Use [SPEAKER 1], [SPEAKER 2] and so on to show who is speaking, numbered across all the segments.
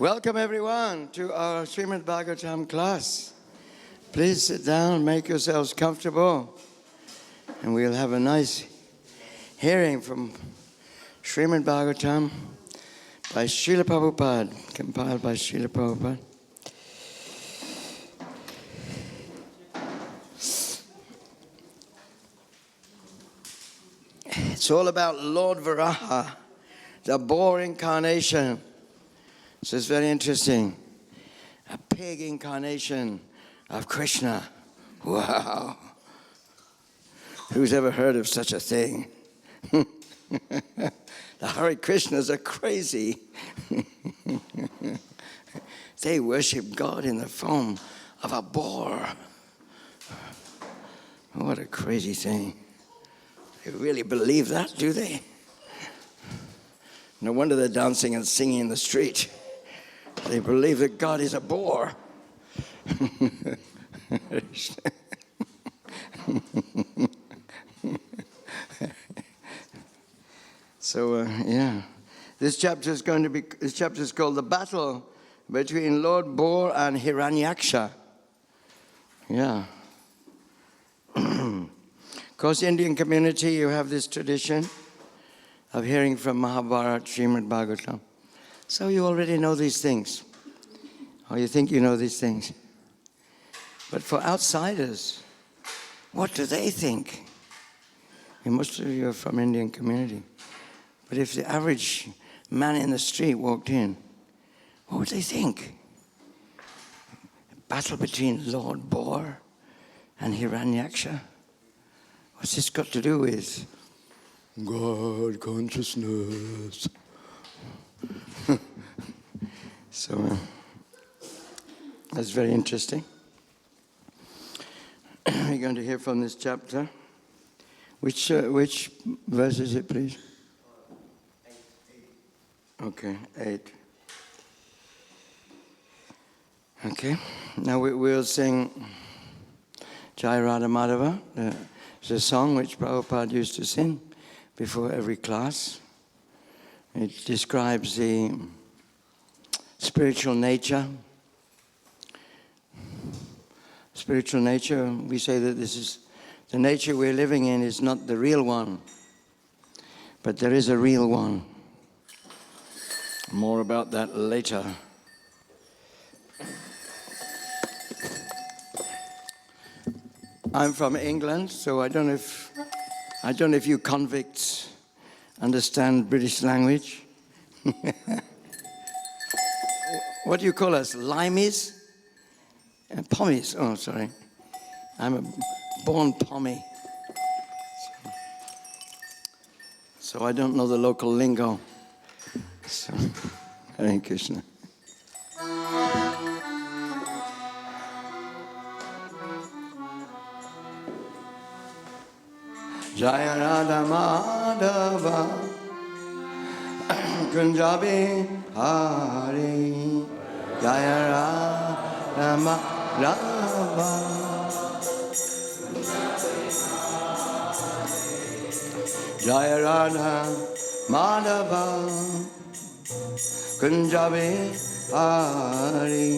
[SPEAKER 1] Welcome everyone to our Śrīmad Bhāgavatam class. Please sit down, make yourselves comfortable, and we'll have a nice hearing from Śrīmad Bhāgavatam by Srila Prabhupada, compiled by Srila Prabhupada. It's all about Lord Varaha, the boar incarnation. So it's very interesting. A pig incarnation of Krishna. Wow. Who's ever heard of such a thing? The Hare Krishnas are crazy. They worship God in the form of a boar. What a crazy thing. They really believe that, do they? No wonder they're dancing and singing in the street. They believe that God is a boar. So, yeah. This chapter is called The Battle Between Lord Boar and Hiranyaksha. Yeah. Of course, Indian community, you have this tradition of hearing from Mahabharata, Śrīmad Bhāgavatam. So you already know these things, or you think you know these things. But for outsiders, what do they think? And most of you are from Indian community. But if the average man in the street walked in, what would they think? A battle between Lord Boar and Hiranyaksha? What's this got to do with God consciousness? So that's very interesting. We're going to hear from this chapter. Which verse is it, please? 8. Okay, 8. Okay, now we'll sing Jai Radha Madhava. It's a song which Prabhupada used to sing before every class. It describes the spiritual nature. Spiritual nature, we say that this is the nature we're living in is not the real one, but there is a real one. More about that later. I'm from England, so I don't know if you convicts understand British language. What do you call us? Limeys? Pommies. Oh, sorry. I'm a born Pommy. So I don't know the local lingo. So, Hare Krishna. Jaya Radha Madhava Kunjabi Hare Jaya Radha Madhava Jaya Radha Madhava Kunjabi Hare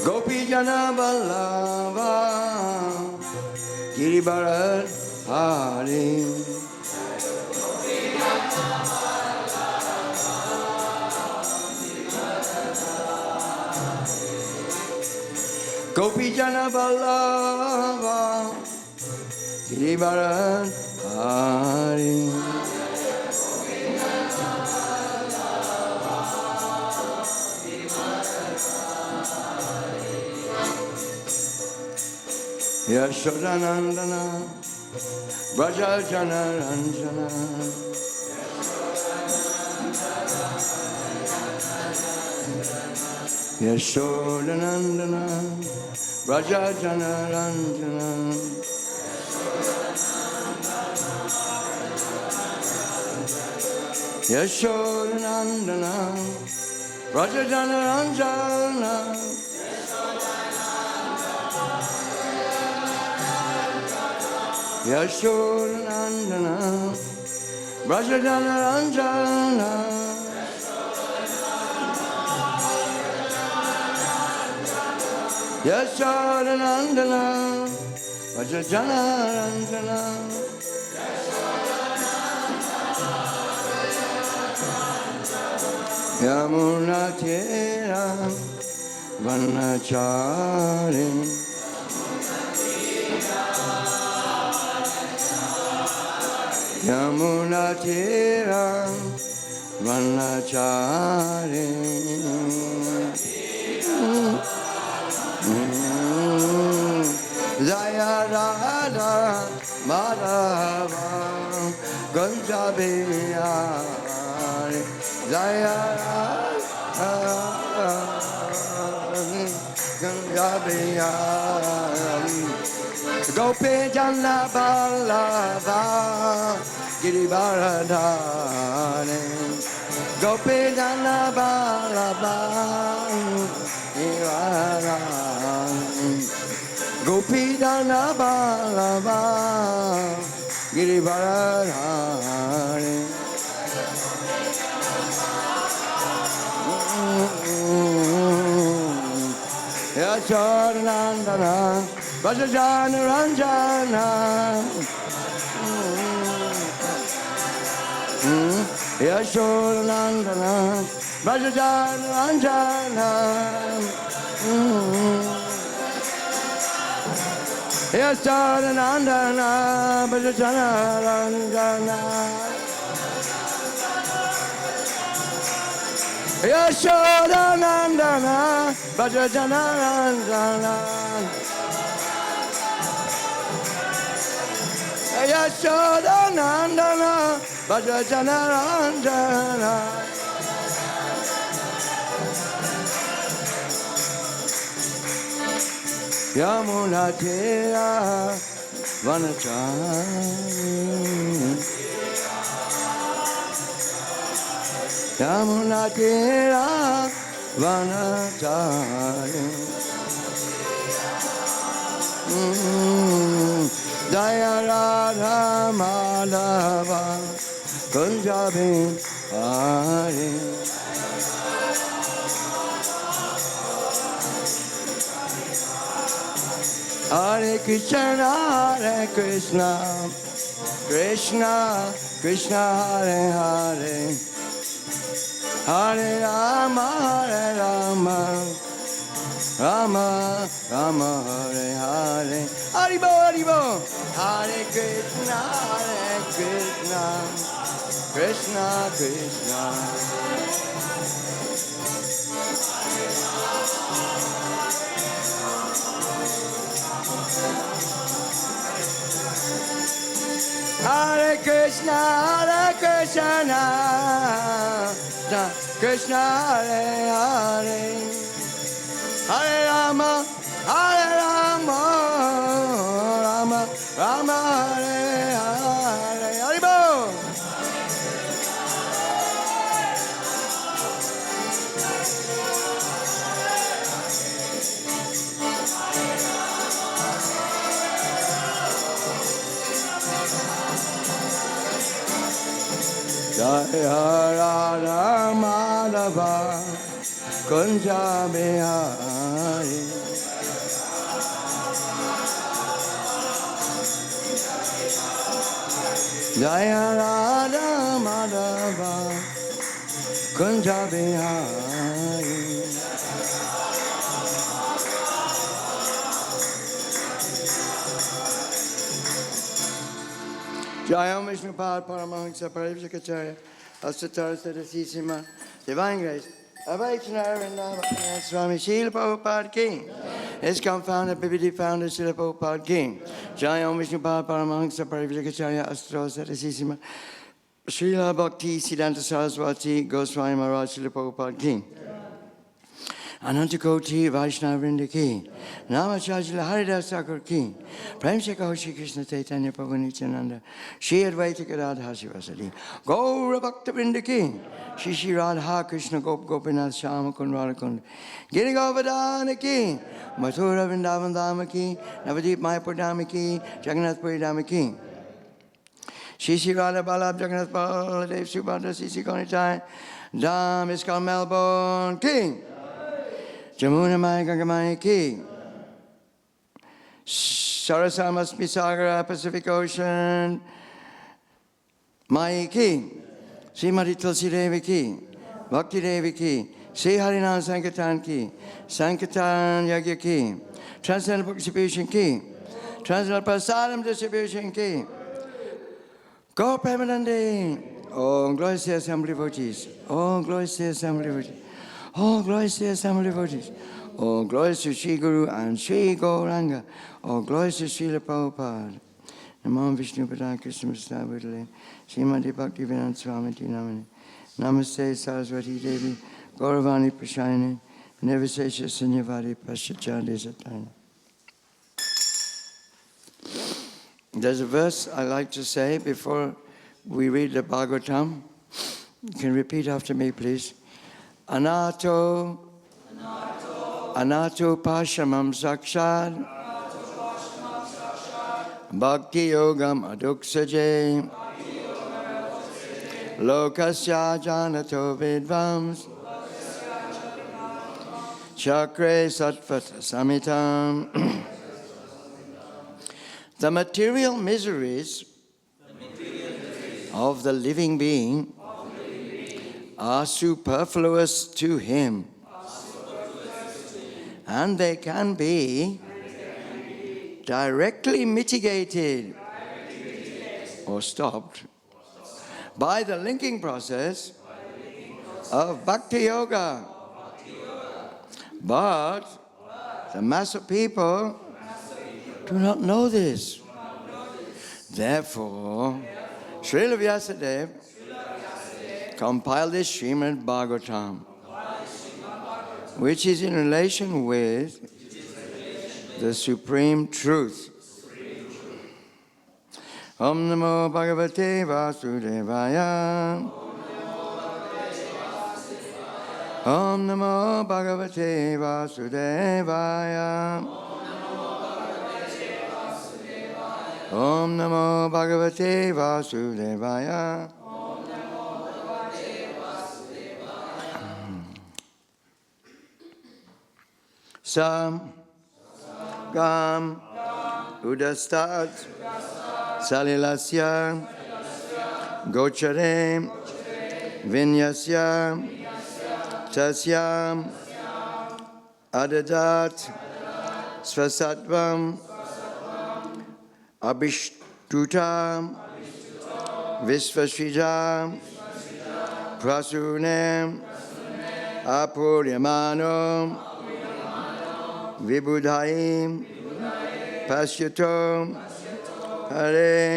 [SPEAKER 1] Gopi Jana Vallabha Giribharat Hare Gopi Jana Vallabha Giribharat Hare Yashodanandana Braja Jana Ranjana Yashodanandana Braja Jana Ranjana Yashodanandana Braja Jana Ranjana Yashodanandana Brajajanaranjana Yashodanandana Brajajanaranjana Yamunatira Vanachari Yamunatira Vanachari Jaya Radha Madhava Gunjabiyari Jaya Radha Gunjabiyari Gopi Jana Ballava Girivaradhane Gopi Jana Ballava Girivaradhane Gopi Jana Ballava Girivaradhane Yashodanandana Brajajanaranjana Yashodanandana Brajajanaranjana Yashodanandana Brajajanaranjana Yashodanandana Brajajanaranjana Yashodanandana Brajajanaranjana Yamunatira Vanachari Yamunatira Vanachari Jaya Radha Madhava Gunjabiyari Hare Krishna Krishna Krishna Hare Hare Hare Rama Rama Rama Hare Hare Haribo Haribo Hare Krishna Krishna Krishna Hare Krishna Krishna Hare Hare Hare Rama Rama Rama Hare Hare Haribo Jaya Radha Madhava Gunjabiyari Jaya Radha Madhava Gunjabiyari Jaya Vishnu Paramahansa Parivakacharya Astatara Sadasisima Divine Grace Abhaitanara Swami Śrīla Prabhupada Ki ISKCON founder, Bhaktivedanta founder, Śrīla Prabhupada Ki Jaya Vishnu Paramahansa Parivakacharya Astatara Sadasisima Srila Bhaktivedanta Saraswati Goswami Maharaj Śrīla Prabhupada Ki Anantakoti Vaishnava Vrinda ki, Namacharjila Haridas Thakur ki, Prem se kaho Shri Krishna Chaitanya Prabhu Nityananda, Shri Advaita Gadadhar Sivasadi, Gaura Bhakta Vrinda ki, Shri Shri Radha Krishna Gop Gopinath Shama Kund Radha Kund, Giri Govardhana ki, Mathura Vrindavan Dhama ki, Navadip Mayapur Dhama ki, Jagannath Puri Dhama ki, Shri Shri Radha Balab Jagannath Baladev Subhadra Sisi Konitai, Dham ISKCON Melbourne ki, Jamuna Maya Gangamaya ki, Sarasama Sagara Pacific Ocean, Mai ki, Śrīmati Tulsi Devi ki, Bhakti Devi ki, Sri Harinam Sankirtan ki, Sankirtan Yagya ki, Transcendental Book Distribution ki, Transcendental Prasadam Distribution ki, Go Premanande, oh glorious assembly devotees, oh glorious assembly devotees, oh glorious assembly devotees, oh glorious to Sri Guru and Sri Gauranga, oh glorious to Srila Prabhupada. Namo Vishnu Padaya Krishna Prasad Bhutale, Śrīmad Bhaktivedanta Swami Namani, Namaste Saraswati Devi, Gauravani Prashayane, Nevasesha Sanyavadi Paschachade Satana. There's a verse I like to say before we read the Bhāgavatam. You can repeat after me, please. Anato Pashamam Sakshad Bhakti Yogam Aduksaje Lokasya Janato Vidvams Chakre Sattvat Samitam. The material miseries of the living being are superfluous to him, and they can be directly mitigated or stopped by the linking process of Bhakti Yoga. But the mass of people do not know this. Therefore, Srila Vyasadeva compiled this Śrīmad Bhāgavatam, which is in relation with the Supreme Truth. Om Namo Bhagavate Vasudevaya. Om Namo Bhagavate Vasudevaya. Om Namo Bhagavate Vasudevaya. Sam Gam Udastat Salilasya Gochare Vinyasya Tasyam Adadat Svasatvam Abhishtutam Visvashrija Prasunem Apuryamano Vibudhaim Pashyatom Hare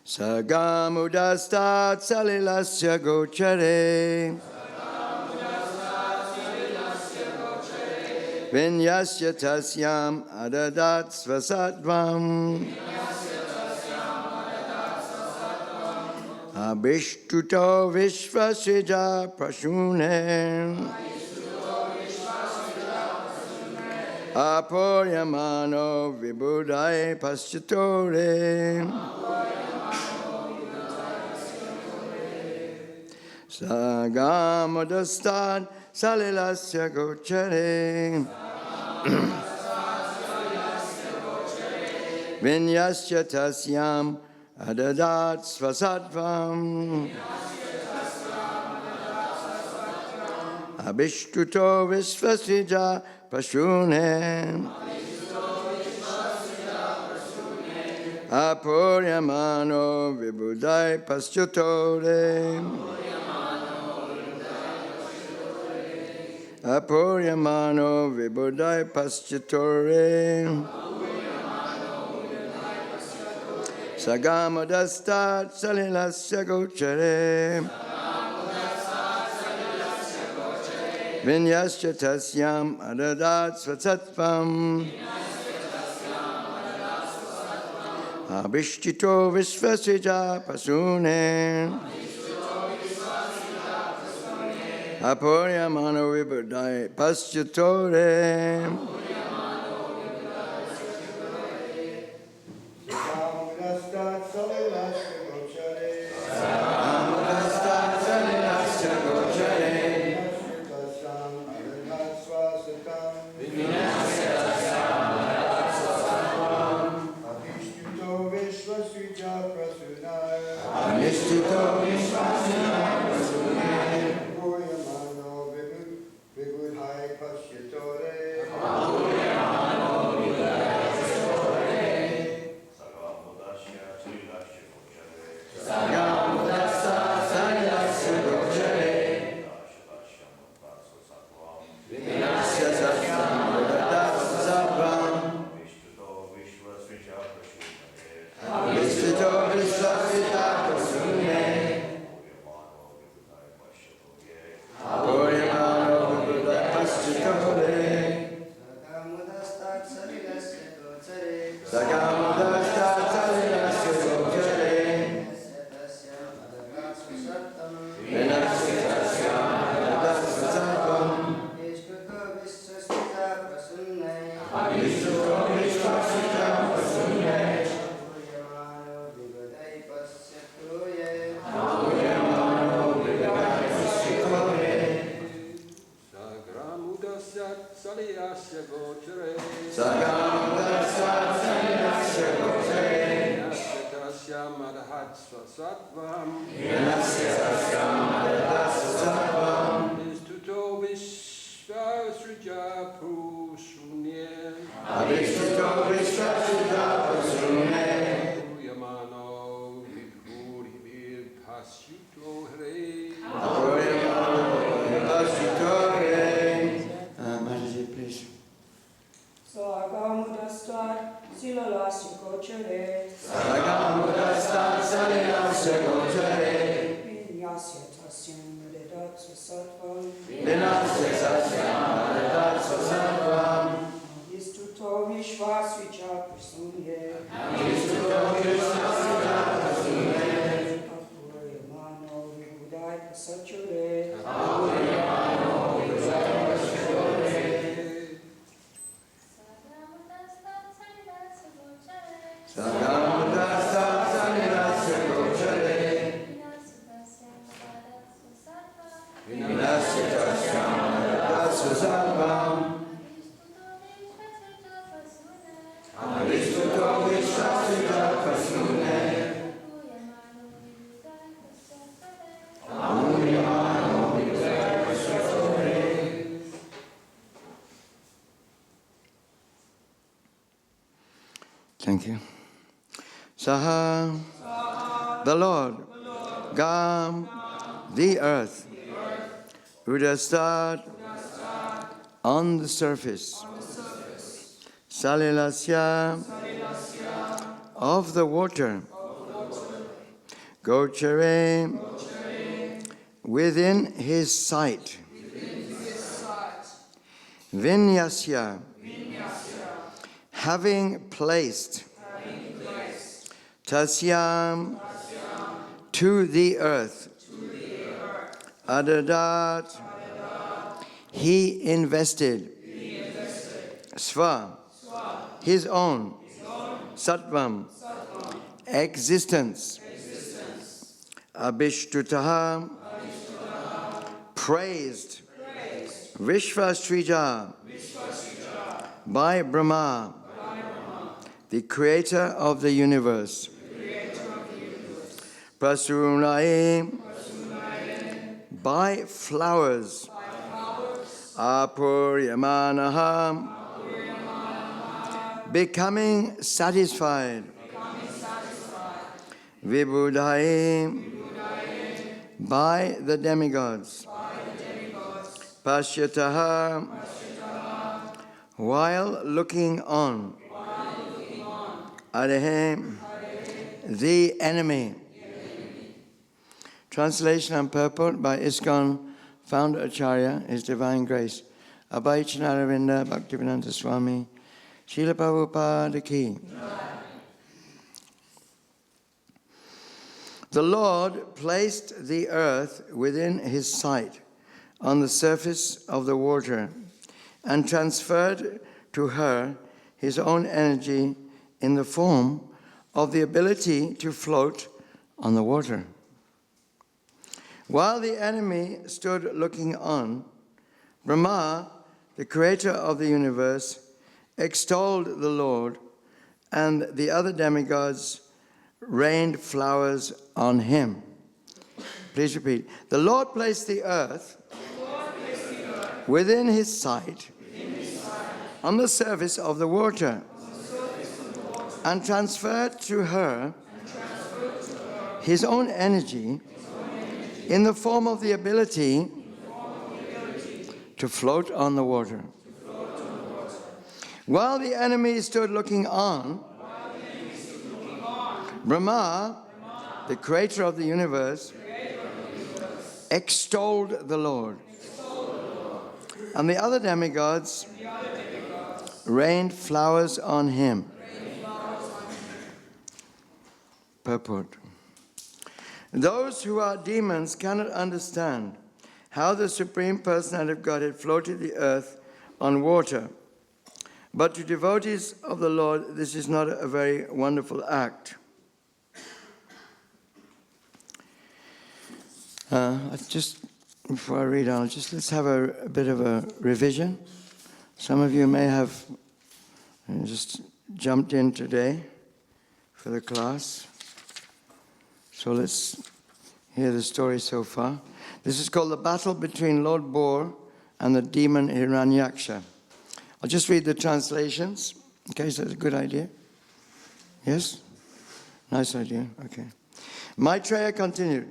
[SPEAKER 1] Sagamudastat Salilasya Gochare Vinyasya Tasyam Adadat Svasatvam Abhishtuto Vishvasrija Prashunem Aporyamano Vibudhai Paschatore Sagamudastat Salilasya Gochare Vinyasya Tasyam Adadat Svasatvam Abhishtuto Visvasrija Prashunem Aporyamano Vibudhai Paschatore Aporyamano Vibudhai Paschatore Sagamudastat Salilasya Gochare Vinyasya tasyam adadat svasattvam. Abhishtito visvasija pasune. Aporyamano vibudai paschatore. Thank you. Saha, the Lord, Gam, the earth, Udastat, on the surface, Salilasya, of the water, Gochare, within his sight, Vinyasya, having placed, Tasyam, to the earth, Adadat, he invested, Sva, his own, Sattvam, existence, Abhishtutaha, praised, Vishvasrija, by Brahma, the creator of the universe. Prasunai, by flowers. Apuryamanaha, becoming satisfied. Vibudhai, by the demigods. Pashyataha, while looking on. Hare, the enemy. Translation and purport by ISKCON Founder-Acharya, His Divine Grace, Abhay Chanaravindra, Bhaktivedanta Swami, Srila Prabhupada ki. The Lord placed the earth within his sight on the surface of the water and transferred to her his own energy in the form of the ability to float on the water. While the enemy stood looking on, Brahma, the creator of the universe, extolled the Lord, and the other demigods rained flowers on him. Please repeat. The Lord placed the earth within his sight on the surface of the water and transferred to her his own energy in the form of the ability to float on the water. While the enemy stood looking on, Brahma, the creator of the universe, extolled the Lord. And the other demigods rained flowers on him. Purport. Those who are demons cannot understand how the Supreme Personality of Godhead floated the earth on water. But to devotees of the Lord, this is not a very wonderful act. Before I read on, let's have a bit of a revision. Some of you may have just jumped in today for the class. So let's hear the story so far. This is called the battle between Lord Bor and the demon Hiranyaksha. I'll just read the translations. Okay, so that's a good idea? Yes? Nice idea, okay. Maitreya continued.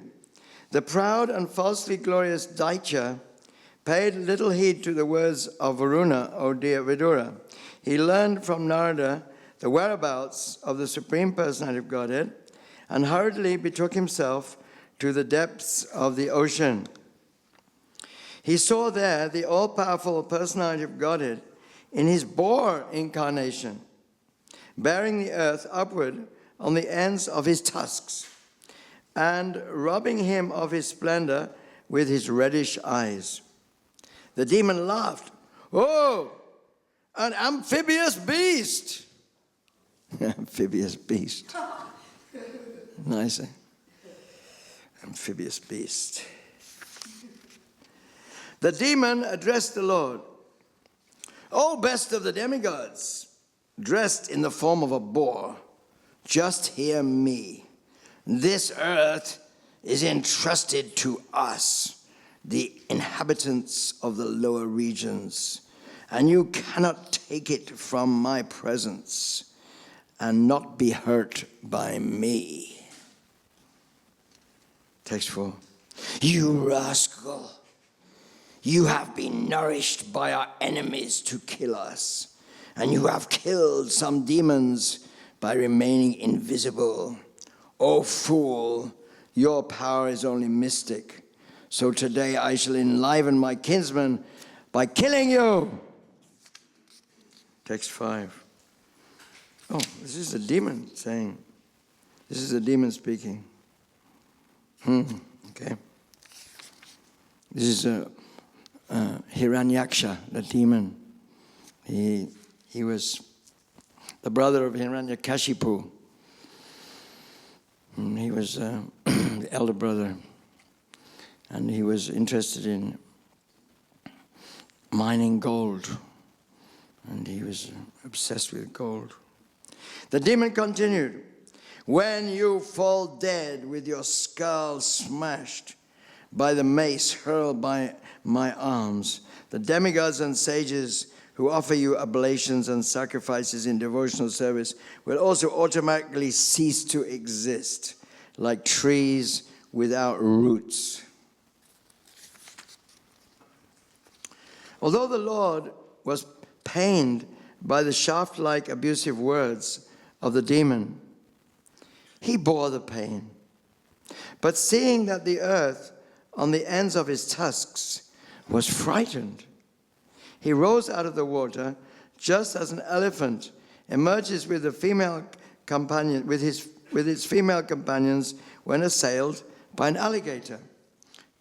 [SPEAKER 1] The proud and falsely glorious Daitya paid little heed to the words of Varuna, O dear Vidura. He learned from Narada the whereabouts of the Supreme Personality of Godhead and hurriedly betook himself to the depths of the ocean. He saw there the all-powerful Personality of Godhead in his boar incarnation, bearing the earth upward on the ends of his tusks, and robbing him of his splendor with his reddish eyes. The demon laughed. Oh, an amphibious beast! Amphibious beast. Nice, eh? Amphibious beast. The demon addressed the Lord. O best of the demigods, dressed in the form of a boar, just hear me. This earth is entrusted to us, the inhabitants of the lower regions, and you cannot take it from my presence and not be hurt by me. Text 4. You rascal, you have been nourished by our enemies to kill us, and you have killed some demons by remaining invisible. O fool, your power is only mystic. So today I shall enliven my kinsmen by killing you. Text 5. Oh, this is a demon saying. This is a demon speaking. Okay. This is Hiranyaksha, the demon. He was the brother of Hiranyakashipu. He was the elder brother, and he was interested in mining gold, and he was obsessed with gold. The demon continued, when you fall dead with your skull smashed by the mace hurled by my arms, the demigods and sages who offer you oblations and sacrifices in devotional service will also automatically cease to exist, like trees without roots. Although the Lord was pained by the shaft-like abusive words of the demon, he bore the pain. But seeing that the earth on the ends of his tusks, was frightened. He rose out of the water just as an elephant emerges with its female companions when assailed by an alligator.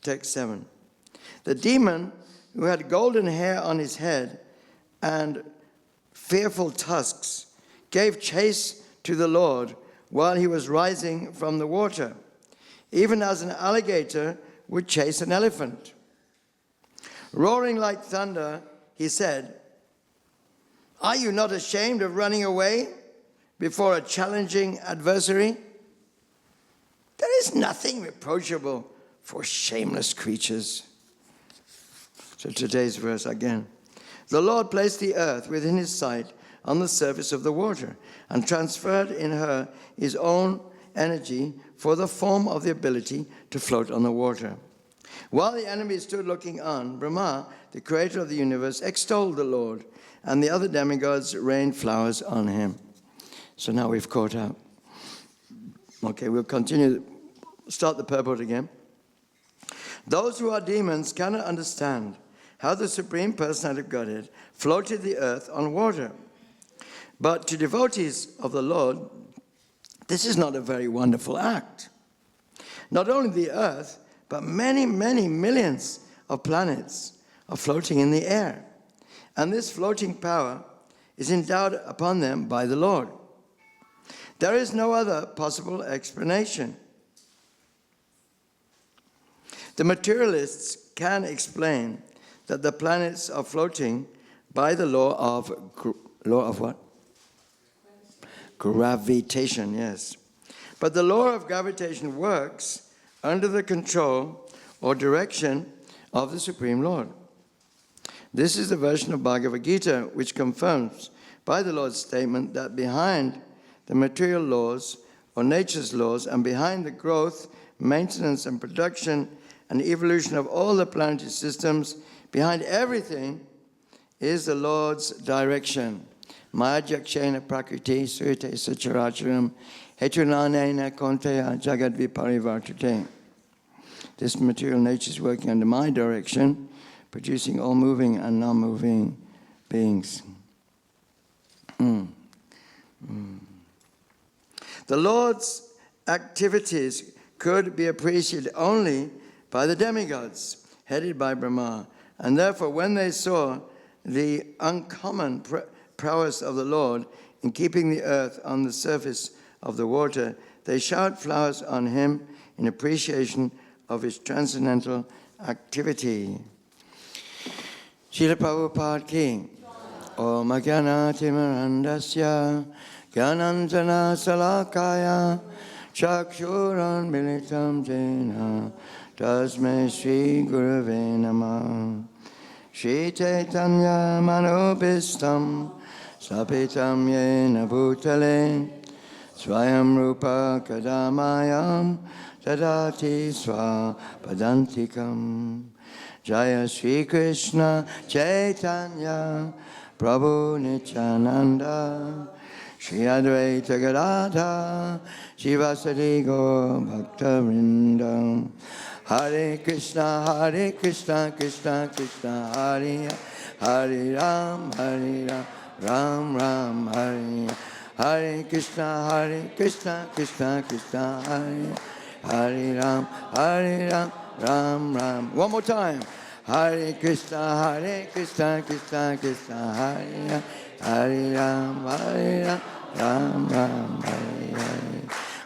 [SPEAKER 1] Text 7. The demon, who had golden hair on his head and fearful tusks, gave chase to the Lord while he was rising from the water, even as an alligator would chase an elephant. Roaring like thunder, he said, "Are you not ashamed of running away before a challenging adversary? There is nothing reproachable for shameless creatures." So today's verse again. The Lord placed the earth within his sight on the surface of the water and transferred in her his own energy for the form of the ability to float on the water. While the enemy stood looking on, Brahma, the creator of the universe, extolled the Lord, and the other demigods rained flowers on him. So now we've caught up. Okay, we'll continue. Start the purport again. Those who are demons cannot understand how the Supreme Personality of Godhead floated the earth on water. But to devotees of the Lord, this is not a very wonderful act. Not only the earth, but many, many millions of planets are floating in the air. And this floating power is endowed upon them by the Lord. There is no other possible explanation. The materialists can explain that the planets are floating by the law of what? Gravitation, yes. But the law of gravitation works under the control or direction of the Supreme Lord. This is the version of Bhagavad Gita which confirms by the Lord's statement that behind the material laws or nature's laws and behind the growth, maintenance, and production and evolution of all the planetary systems, behind everything is the Lord's direction. Maya jakshena prakriti surite sacharacharam hetunanena konteya jagad viparivartate. This material nature is working under my direction, producing all moving and non-moving beings. The Lord's activities could be appreciated only by the demigods, headed by Brahma. And therefore, when they saw the uncommon prowess of the Lord in keeping the earth on the surface of the water, they showered flowers on him in appreciation of his transcendental activity. Srila Prabhupada ki. Om Ajnana Timirandasya Gyananjana Salakaya Chakshuran Militam Jena Tasmai Shri Gurave Namah. Shri Chaitanya Manobhistam Sapitam Yena Bhutale Swayam Rupa Kadamayam Tadati Swapadantikam. Jaya Shri Krishna Chaitanya Prabhu Nityananda Shri Advaita Gadadha Shivasati Gaur Bhakta-vrinda. Hare Krishna, Krishna Krishna, Hare Hare Ram, Ram Ram, Hare Hare Krishna, Krishna Krishna, Hare Hare Ram, Ram Ram. One more time. Hare Krishna, Krishna Krishna, Hare Hare Ram, Ram Ram, Hare Hare.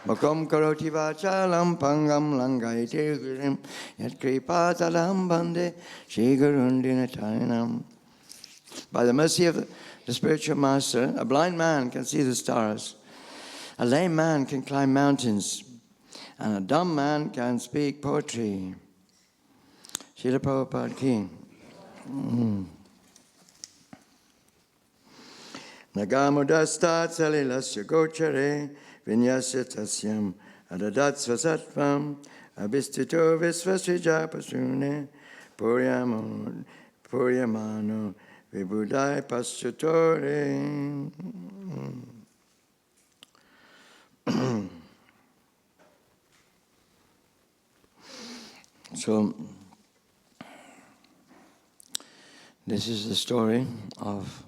[SPEAKER 1] Makom karoti vachalam pangam langai tirgurim yat kripatalam bande Shri Gurundinatanam. By the mercy of the spiritual master, a blind man can see the stars, a lame man can climb mountains, and a dumb man can speak poetry. Srila Prabhupada ki. Nagamudastat salilasya gochare vinyasya tasyam adadat svasatvam abhistito visvasrija pasune puryamano vibudai paschatore. So, this is the story of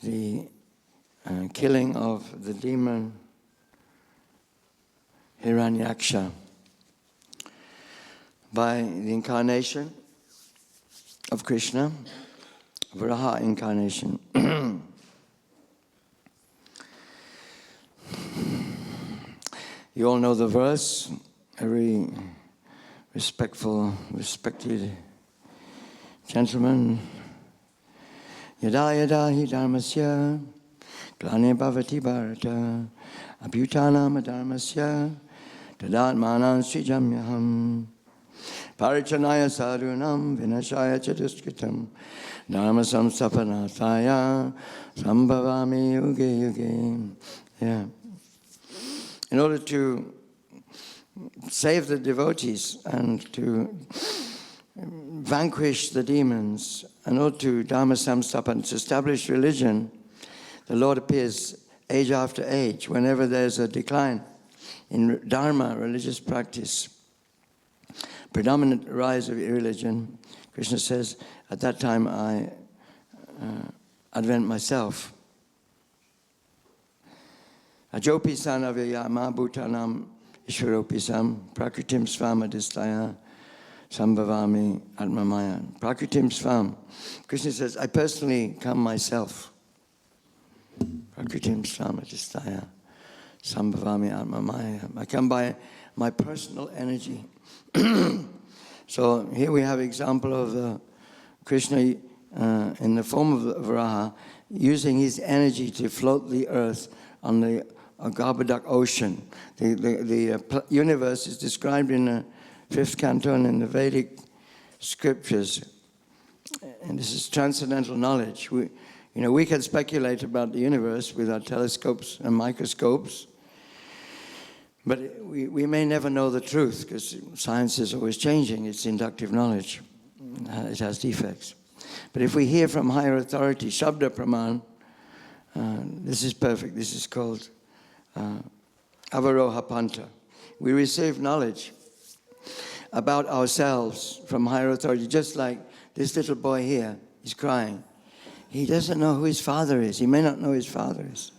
[SPEAKER 1] the killing of the demon Hiranyaksha by the incarnation of Krishna, Varaha incarnation. You all know the verse. Every respected gentleman. Yada yada hi dharmasya glane bhavati bharata abhutanam dharmasya tadatmanan srijamyaham parichanaya sadhunam vinashaya chaduskritam dharma samstapanataya sambhavami yuge yuge. Yeah. In order to save the devotees and to vanquish the demons, in order to dharma samstapan, to establish religion, the Lord appears age after age. Whenever there's a decline in dharma, religious practice, predominant rise of irreligion, Krishna says, at that time I advent myself. Ajopi sanavayama bhutanam ishvaropi sam prakritim svam adistaya sambhavami atmamaya. Prakritim svam. Krishna says, I personally come myself. Prakritim svam adistaya sambhavami atmamaya. I come by my personal energy. So here we have example of Krishna in the form of Varaha using his energy to float the earth on the Garbhodak ocean. The universe is described in the 5th canto in the Vedic scriptures, and this is transcendental knowledge. We can speculate about the universe with our telescopes and microscopes, but we may never know the truth because science is always changing. It's inductive knowledge. It has defects. But if we hear from higher authority, Shabda Praman, this is perfect. This is called Avaroha Panta. We receive knowledge about ourselves from higher authority, just like this little boy here is crying. He doesn't know who his father is. He may not know his father is.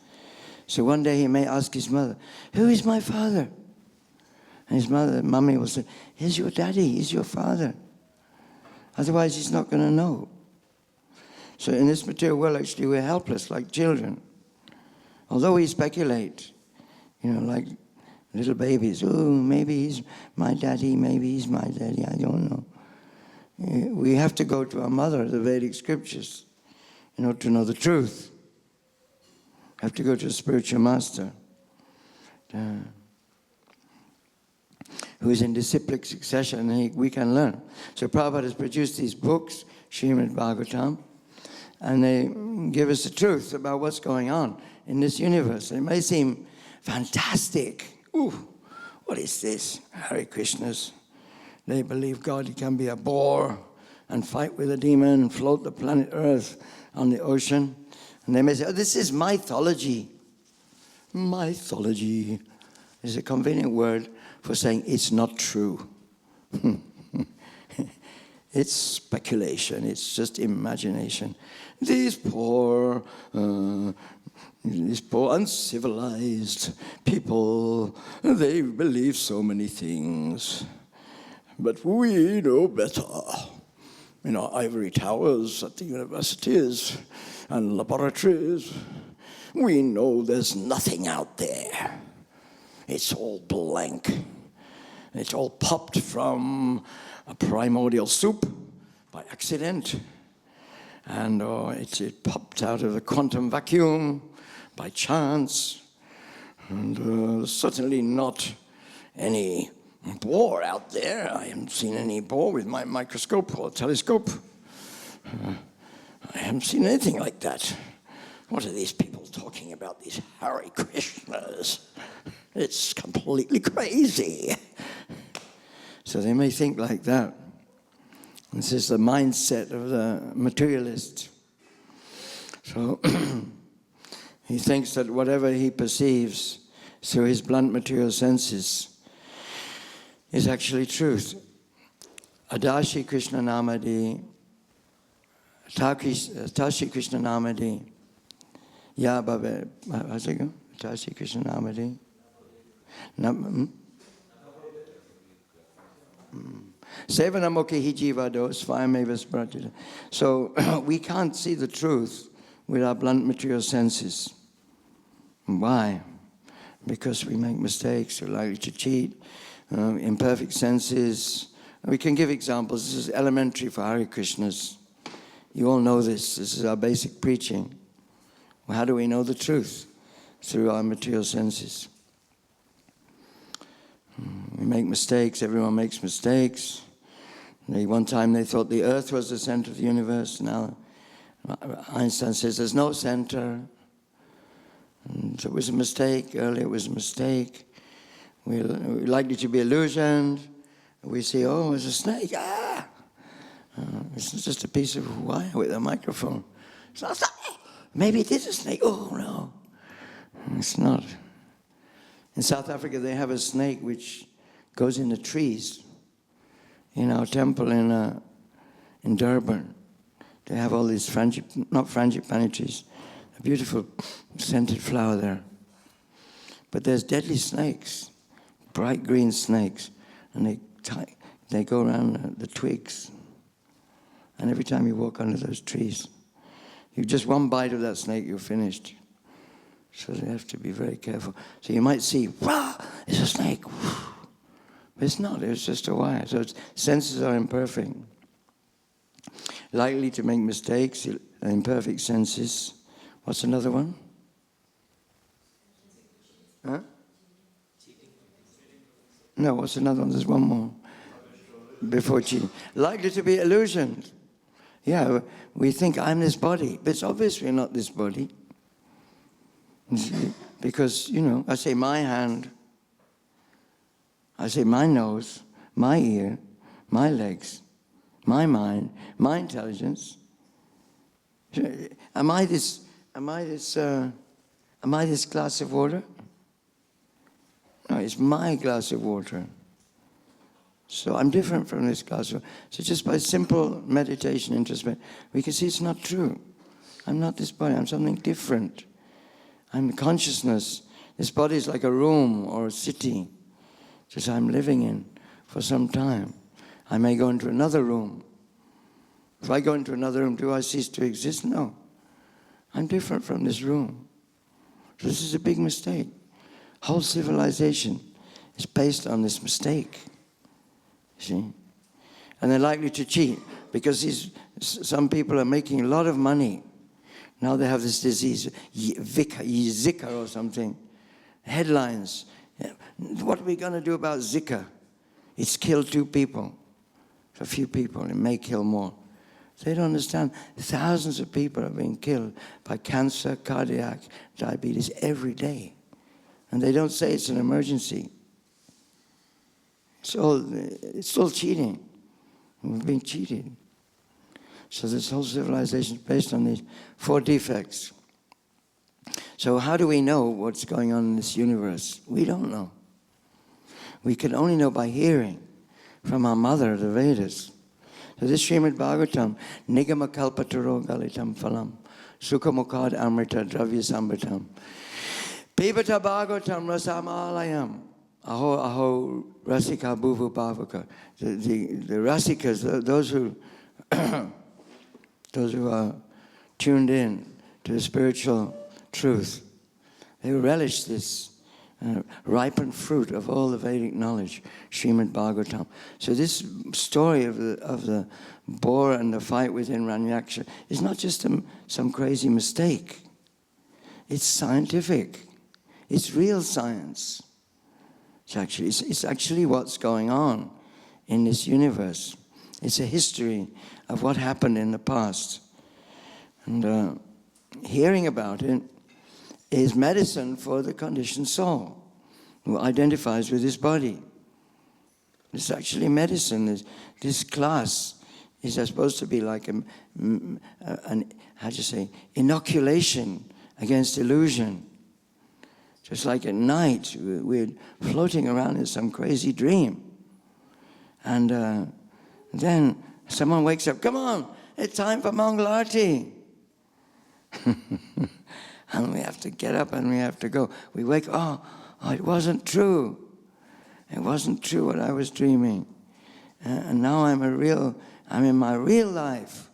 [SPEAKER 1] So one day he may ask his mother, who is my father? And his mummy will say, he's your daddy, he's your father. Otherwise he's not going to know. So in this material world, actually, we're helpless, like children. Although we speculate, like little babies. Oh, maybe he's my daddy, maybe he's my daddy, I don't know. We have to go to our mother, the Vedic scriptures, in order to know the truth. We have to go to a spiritual master who is in disciplic succession, and we can learn. So Prabhupada has produced these books, Śrīmad Bhāgavatam, and they give us the truth about what's going on in this universe. It may seem fantastic. Ooh, what is this? Hare Krishnas. They believe God can be a boar and fight with a demon and float the planet Earth on the ocean. And they may say, oh, this is mythology. Mythology is a convenient word for saying it's not true. It's speculation. It's just imagination. These poor uncivilized people, they believe so many things. But we know better. In our ivory towers at the universities and laboratories, we know there's nothing out there. It's all blank. It's all popped from a primordial soup by accident. And it popped out of the quantum vacuum by chance. And certainly not any boar out there. I haven't seen any boar with my microscope or telescope. I haven't seen anything like that. What are these people talking about, these Hare Krishnas? It's completely crazy. So they may think like that. This is the mindset of the materialist. So he thinks that whatever he perceives through his blunt material senses is actually truth. Adashi Krishna Namadi, Tashi Krishna Namadi, Ya Babe, how's it go? Tashi Krishna Namadi. Sevanamukhi hijivado svayameva spratita. So we can't see the truth with our blunt material senses. Why? Because we make mistakes, we're likely to cheat, imperfect senses. We can give examples. This is elementary for Hare Krishnas. You all know this. This is our basic preaching. Well, how do we know the truth? Through our material senses. We make mistakes. Everyone makes mistakes. One time they thought the earth was the center of the universe. Now Einstein says there's no center. And so it was a mistake. Earlier it was a mistake. We're likely to be illusioned. We see, oh, it's a snake. Ah! It's just a piece of wire with a microphone. It's not, maybe it is a snake. Oh, no. It's not. In South Africa, they have a snake which goes in the trees. In our temple in Durban, they have all these frangipani trees, a beautiful scented flower there. But there's deadly snakes, bright green snakes, and they go around the twigs. And every time you walk under those trees, you just one bite of that snake, you're finished. So they have to be very careful. So you might see, wow, it's a snake. But it's not, it's just a wire. So senses are imperfect. Likely to make mistakes, imperfect senses. What's another one? Huh? No, what's another one? There's one more. Before cheating. Likely to be illusioned. Yeah, we think I'm this body, but it's obviously not this body. Because, I say my hand, I say my nose, my ear, my legs, my mind, my intelligence. Am I this glass of water? No, it's my glass of water. So I'm different from this glass of water. So just by simple meditation, introspection, we can see it's not true. I'm not this body, I'm something different. I'm consciousness. This body is like a room or a city that I'm living in for some time. I may go into another room. If I go into another room, do I cease to exist? No. I'm different from this room. So this is a big mistake. Whole civilization is based on this mistake. See? And they're likely to cheat because some people are making a lot of money. Now they have this disease, Zika or something. Headlines. What are we going to do about Zika? It's killed 2 people. A few people. It may kill more. They don't understand. Thousands of people are being killed by cancer, cardiac, diabetes every day. And they don't say it's an emergency. It's all cheating. We're being cheated. So this whole civilization is based on these 4 defects. So how do we know what's going on in this universe? We don't know. We can only know by hearing from our mother, the Vedas. So this Śrīmad Bhāgavatam, Nigama Kalpataro Galitam Phalam, Sukhamukad Amrita Dravya Sambritam, Pibata Bhāgavatam Rasamalayam, Aho Rasika Bhuvu Bhavaka. The Rasikas, those who are tuned in to the spiritual truth, they relish this ripened fruit of all the Vedic knowledge, Śrīmad Bhāgavatam. So this story of the boar and the fight within Hiranyaksha is not just some crazy mistake. It's scientific. It's real science. It's actually what's going on in this universe. It's a history of what happened in the past. And hearing about it is medicine for the conditioned soul who identifies with his body. It's actually medicine. This class is supposed to be like an inoculation against illusion. Just like at night, we're floating around in some crazy dream. And Then someone wakes up, come on, it's time for Mangal Arati. And we have to get up and we have to go. We wake, oh, it wasn't true. It wasn't true what I was dreaming. And now I'm in my real life.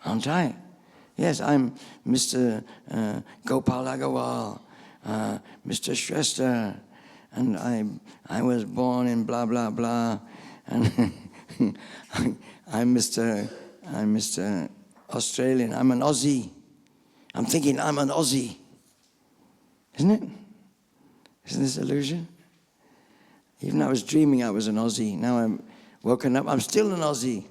[SPEAKER 1] Aren't I? Yes, I'm Mr. Gopal Agarwal, Mr. Shrestha, and I was born in blah, blah, blah. And I'm Mr. Australian. I'm an Aussie. I'm thinking I'm an Aussie. Isn't it? Isn't this illusion? Even I was dreaming I was an Aussie. Now I'm woken up, I'm still an Aussie.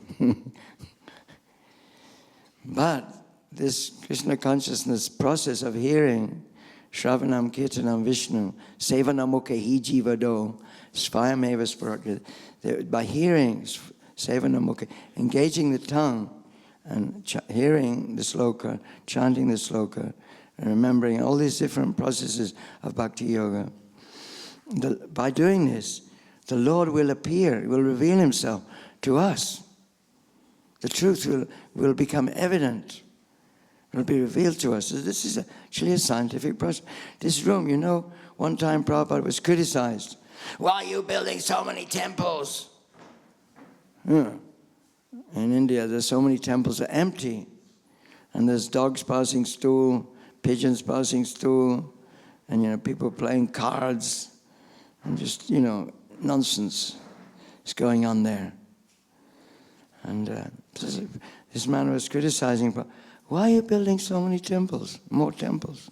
[SPEAKER 1] But this Krishna consciousness process of hearing, Shravanam Kirtanam Vishnu, Sevanamukha Jivado, Svayameva Sprakriti, by hearing Sevanamukha, engaging the tongue and hearing the sloka, chanting the sloka, and remembering all these different processes of bhakti yoga. By doing this, the Lord will appear, will reveal himself to us. The truth will become evident. It will be revealed to us. So this is actually a scientific process. This room, you know, one time Prabhupada was criticized. Why are you building so many temples? Yeah. In India, there's so many temples that are empty. And there's dogs passing stool, pigeons passing stool, and, you know, people playing cards. And just, you know, nonsense is going on there. And this man was criticizing, why are you building so many temples, more temples?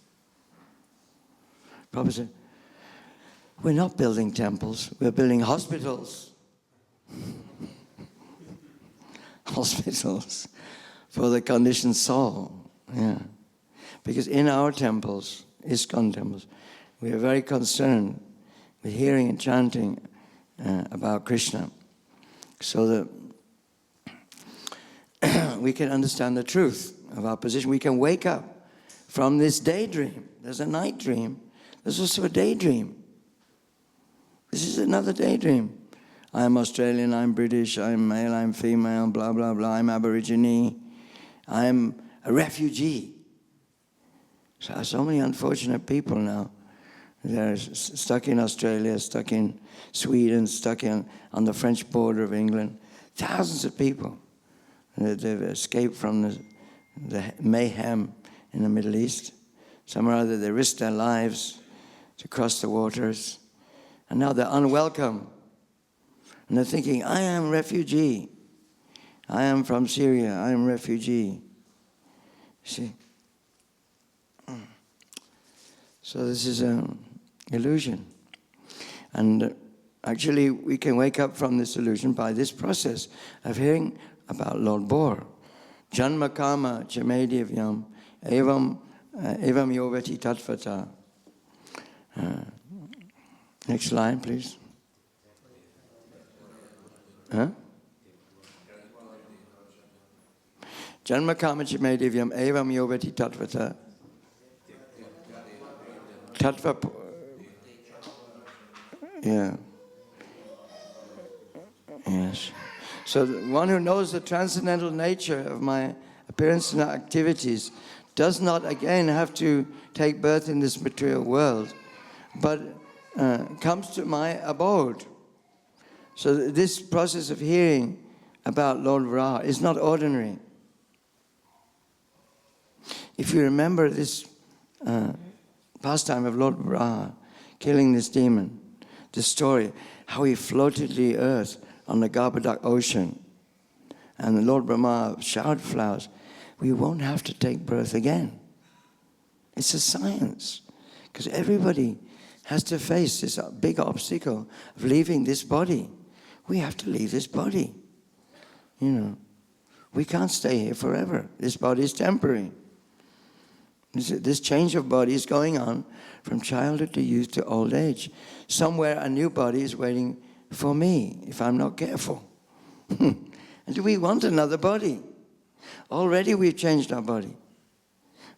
[SPEAKER 1] Prabhupada said, we're not building temples, we're building hospitals. Hospitals for the conditioned soul. Yeah. Because in our temples, ISKCON temples, we are very concerned with hearing and chanting about Krishna, so that we can understand the truth of our position. We can wake up from this daydream. There's a night dream. There's also a daydream. This is another daydream. I'm Australian, I'm British, I'm male, I'm female, blah, blah, blah. I'm Aborigine. I'm a refugee. So many unfortunate people now. They're stuck in Australia, stuck in Sweden, stuck on the French border of England. Thousands of people. They've escaped from the mayhem in the Middle East. Some or other, they risked their lives to cross the waters. And now they're unwelcome. And they're thinking, I am refugee. I am from Syria. I am refugee. See? So this is an illusion. And actually, we can wake up from this illusion by this process of hearing about Lord Bor. Janma kama chamedivyam evam yovati tatvata. Next line, please. Huh? Janma kama chamedivyam evam yovati tatvata. Tattva, yeah. Yes. So the one who knows the transcendental nature of my appearance and activities does not again have to take birth in this material world, but comes to my abode. So this process of hearing about Lord Varaha is not ordinary. If you remember this pastime of Lord Varaha killing this demon, this story, how he floated the earth on the Garbhodak ocean, and the Lord Brahma showered flowers, we won't have to take birth again. It's a science, because everybody has to face this big obstacle of leaving this body. We have to leave this body. You know, we can't stay here forever. This body is temporary. This change of body is going on from childhood to youth to old age. Somewhere a new body is waiting for me if I'm not careful. And do we want another body? Already we've changed our body.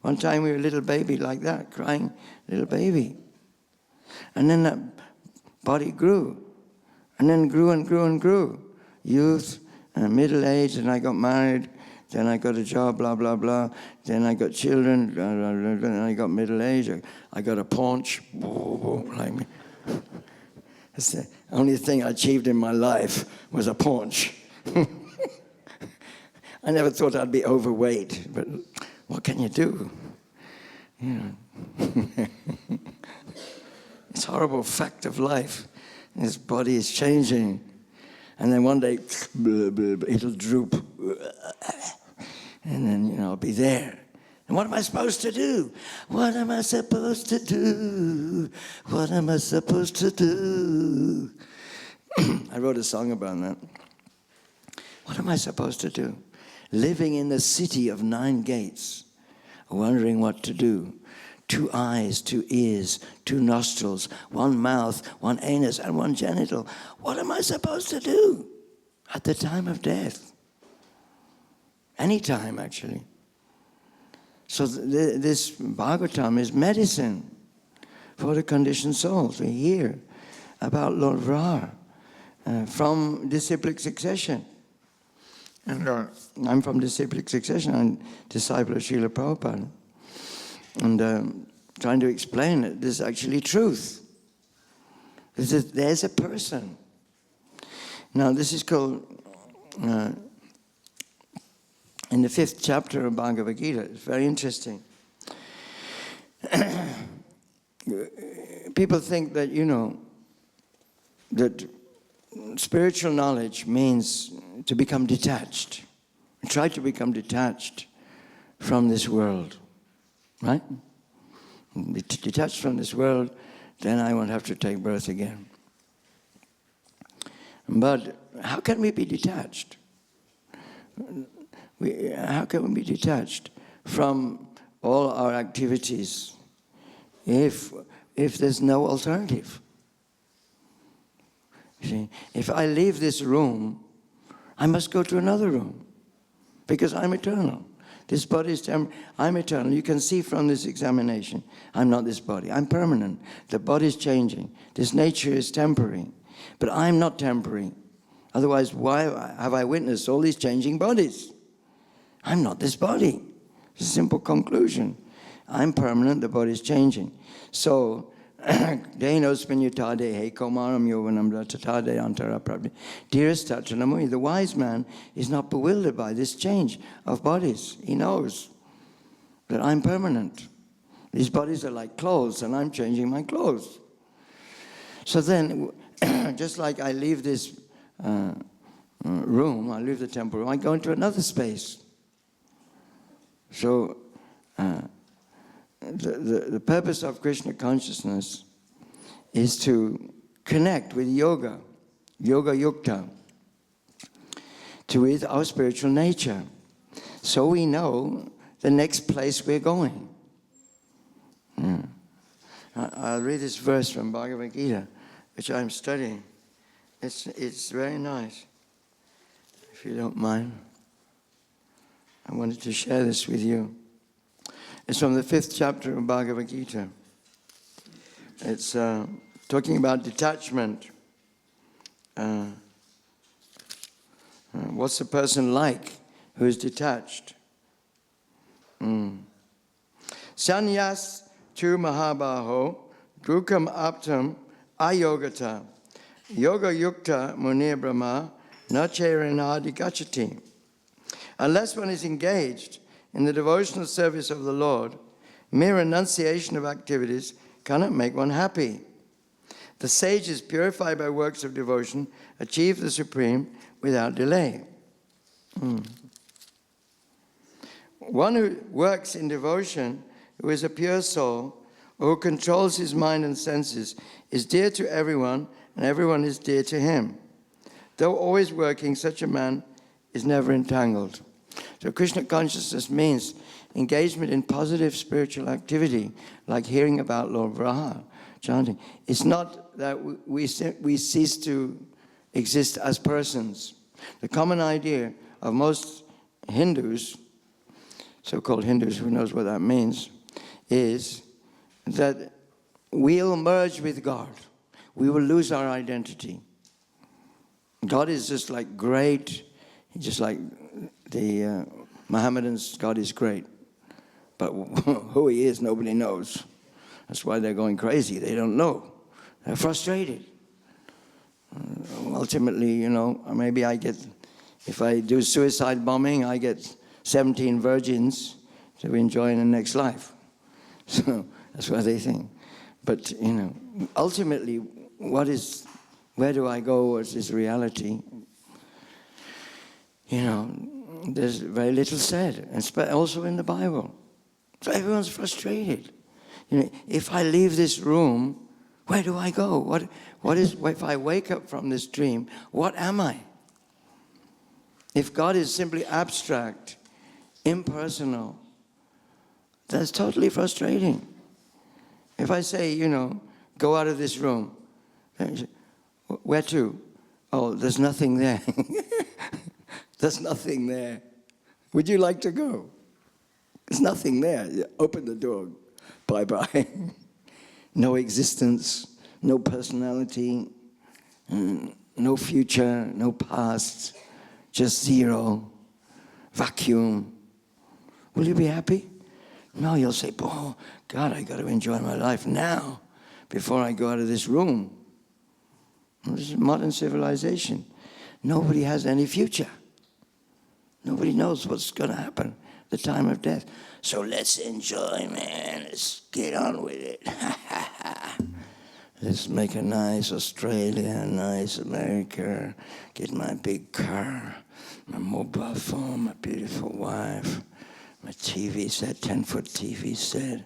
[SPEAKER 1] One time we were a little baby like that, crying, little baby. And then that body grew. And then grew and grew and grew. youth, middle age, and I got married, then I got a job, blah, blah, blah. Then I got children, then I got middle age, I got a paunch, like me. That's the only thing I achieved in my life was a paunch. I never thought I'd be overweight, but what can you do? You know. It's a horrible fact of life. His body is changing. And then one day, it'll droop. And then, I'll be there. And what am I supposed to do? What am I supposed to do? What am I supposed to do? I wrote a song about that. What am I supposed to do? Living in the city of 9 gates, wondering what to do. 2 eyes, 2 ears, 2 nostrils, 1 mouth, 1 anus, and 1 genital. What am I supposed to do at the time of death? Any time, actually. So this Bhāgavatam is medicine for the conditioned souls. We hear about Lord Vara from disciplic succession. And I'm from disciplic succession. I'm disciple of Srila Prabhupada. And trying to explain it, this is actually truth. There's a person. Now, this is called, in the 5th chapter of Bhagavad Gita, it's very interesting. People think that, that spiritual knowledge means to become detached. Try to become detached from this world. Right? Be detached from this world, then I won't have to take birth again. But how can we be detached? How can we be detached from all our activities if there's no alternative? See, if I leave this room, I must go to another room because I'm eternal. This body is temporary. I'm eternal. You can see from this examination, I'm not this body. I'm permanent. The body is changing. This nature is temporary. But I'm not temporary. Otherwise, why have I witnessed all these changing bodies? I'm not this body. It's a simple conclusion. I'm permanent. The body is changing. So, the wise man is not bewildered by this change of bodies. He knows that I'm permanent. These bodies are like clothes, and I'm changing my clothes. So then, just like I leave this room, I leave the temple room, I go into another space. So, the purpose of Krishna consciousness is to connect with yoga yukta, with our spiritual nature, so we know the next place we're going. I'll read this verse from Bhagavad Gita, which I'm studying. It's very nice, if you don't mind. I wanted to share this with you. It's from the 5th chapter of Bhagavad Gita. It's talking about detachment. What's a person like who is detached? Sanyas tu mahabaho dukam aptam ayogata yoga yukta munir brahma nacharanadi gachati. Unless one is engaged in the devotional service of the Lord, mere renunciation of activities cannot make one happy. The sages, purified by works of devotion, achieve the supreme without delay. One who works in devotion, who is a pure soul, or who controls his mind and senses, is dear to everyone, and everyone is dear to him. Though always working, such a man is never entangled. So Krishna consciousness means engagement in positive spiritual activity, like hearing about Lord Vara, chanting. It's not that we cease to exist as persons. The common idea of most Hindus, so-called Hindus, who knows what that means, is that we'll merge with God. We will lose our identity. God is just like great, just like the Mohammedans, God is great. But who he is, nobody knows. That's why they're going crazy. They don't know. They're frustrated. Ultimately, you know, maybe if I do suicide bombing, I get 17 virgins to enjoy in the next life. So that's what they think. But, you know, ultimately, where do I go? What is reality? You know, there's very little said, and also in the Bible. So everyone's frustrated. You know, if I leave this room, where do I go? What is, if I wake up from this dream, what am I? If God is simply abstract, impersonal, that's totally frustrating. If I say, you know, go out of this room, where to? Oh, there's nothing there. There's nothing there. Would you like to go? There's nothing there. You open the door. Bye-bye. No existence, no personality, no future, no past, just zero, vacuum. Will you be happy? No, you'll say, oh, God, I got to enjoy my life now before I go out of this room. This is modern civilization. Nobody has any future. Nobody knows what's going to happen at the time of death. So let's enjoy, man. Let's get on with it. Let's make a nice Australia, a nice America, get my big car, my mobile phone, my beautiful wife, my TV set, 10-foot TV set.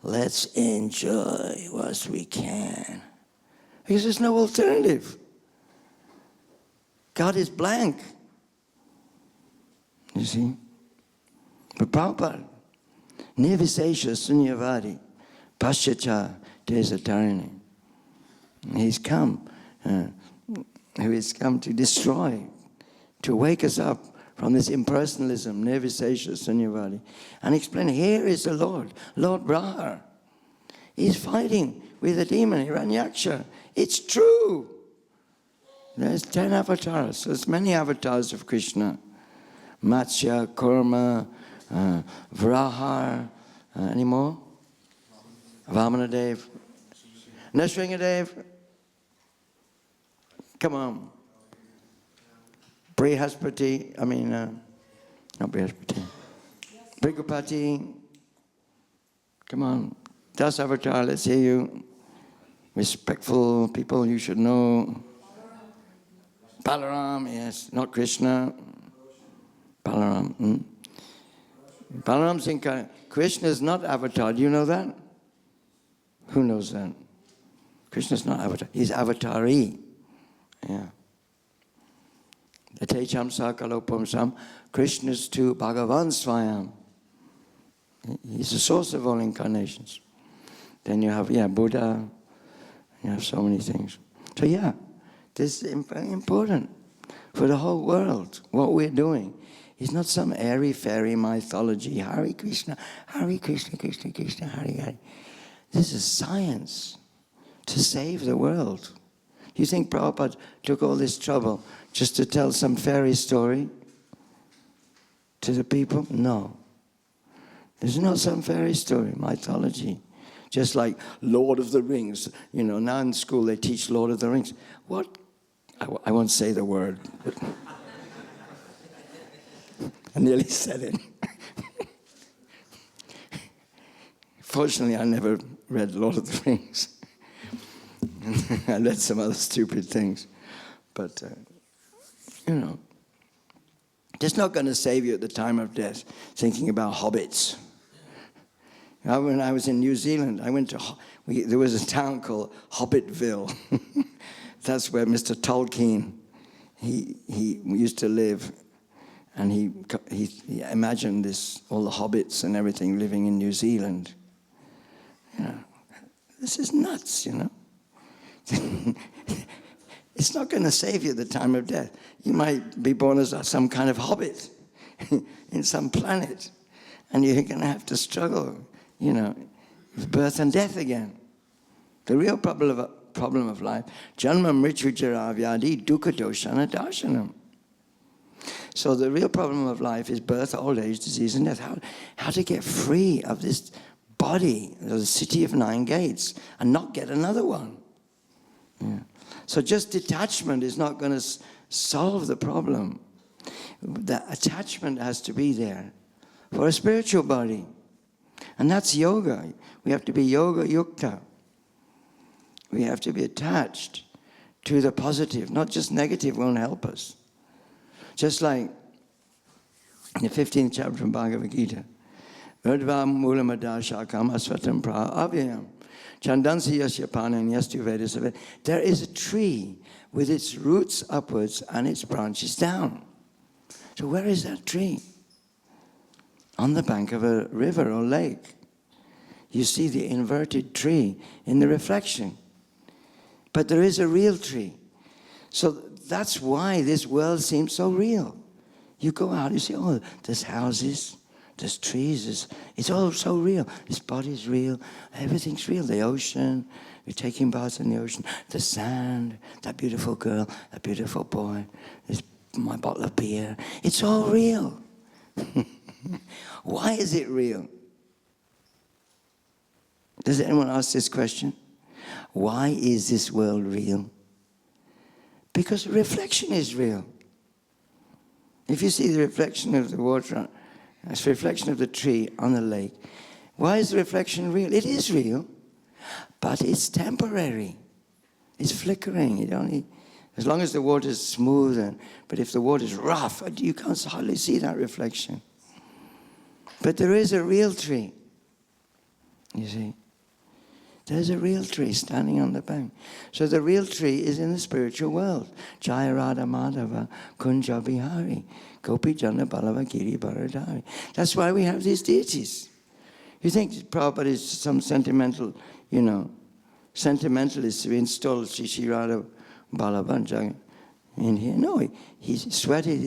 [SPEAKER 1] Let's enjoy what we can. Because there's no alternative. God is blank. You see? But Prabhupada, Nirvisesha Sunyavadi, Paschacha Desatarani. He's come to destroy, to wake us up from this impersonalism, Nirvisesha Sunyavadi, and explain, here is the Lord, Lord Brahma. He's fighting with the demon, Hiranyaksha. It's true. There's 10 avatars. There's many avatars of Krishna. Matsya, Kurma, Vrahar, any more? Vamanadev. Nrsingadev. Come on. Brihaspati, not Brihaspati. Brigupati. Come on. Das Avatar, let's hear you. Respectful people you should know. Balaram, yes, not Krishna. Balaram. Balaram's incarnate. Krishna is not avatar. Do you know that? Who knows that? Krishna's not avatar. He's avatari. Yeah. Atecham sakalopam sam. Krishna's to Bhagavan Swayam. He's the source of all incarnations. Then you have, Buddha. You have so many things. So this is very important for the whole world. What we're doing is not some airy-fairy mythology. Hare Krishna, Krishna, Krishna, Hare Hare. This is science to save the world. You think Prabhupada took all this trouble just to tell some fairy story to the people? No. There's not some fairy story, mythology. Just like Lord of the Rings. You know, now in school they teach Lord of the Rings. What? I won't say the word. But I nearly said it. Fortunately, I never read Lord of the Rings. I read some other stupid things. But, it's not going to save you at the time of death thinking about hobbits. When I was in New Zealand, I went to, there was a town called Hobbitville. That's where Mr. Tolkien, he used to live. And he imagined all the hobbits and everything living in New Zealand. This is nuts, It's not going to save you at the time of death. You might be born as some kind of hobbit in some planet. And you're going to have to struggle, with birth and death again. The real problem problem of life. Janma mritu jara vyadi dukkha doshana darshanam. So the real problem of life is birth, old age, disease, and death. How to get free of this body, the city of 9 gates, and not get another one. Yeah. So just detachment is not going to solve the problem. The attachment has to be there for a spiritual body. And that's yoga. We have to be yoga yukta. We have to be attached to the positive. Not just negative won't help us. Just like in the 15th chapter from Bhagavad Gita. Urdhva mulamada shakam asvatam pra avyayam. Chandansi yasya panan yastu vedasave. There is a tree with its roots upwards and its branches down. So where is that tree? On the bank of a river or lake. You see the inverted tree in the reflection. But there is a real tree. So that's why this world seems so real. You go out, you see, oh, there's houses, there's trees, it's all so real. This body's real, everything's real. The ocean, you're taking baths in the ocean, the sand, that beautiful girl, that beautiful boy, my bottle of beer. It's all real. Why is it real? Does anyone ask this question? Why is this world real? Because the reflection is real. If you see the reflection of the water, it's the reflection of the tree on the lake. Why is the reflection real? It is real, but it's temporary. It's flickering. As long as the water is smooth, but if the water is rough, you can't hardly see that reflection. But there is a real tree, you see. There's a real tree standing on the bank. So the real tree is in the spiritual world. Jaya Radha Madhava Kunja Bihari Gopi Jana Balava Giri Bharadari. That's why we have these deities. You think Prabhupada is some sentimentalist to install Shri Radha Balava in here? No, he sweated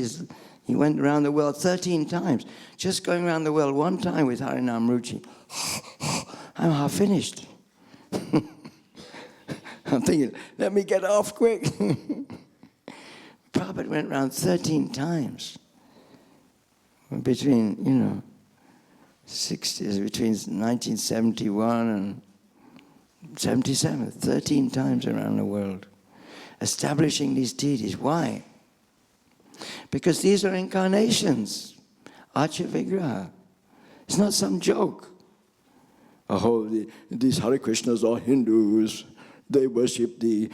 [SPEAKER 1] he went around the world 13 times. Just going around the world one time with Harinam Ruchi. I'm half finished. I'm thinking, let me get off quick. Prabhupada went around 13 times. Between 1971 and 77, 13 times around the world. Establishing these deities. Why? Because these are incarnations. Acha Vigraha. It's not some joke. Oh, these Hare Krishnas are Hindus. They worship the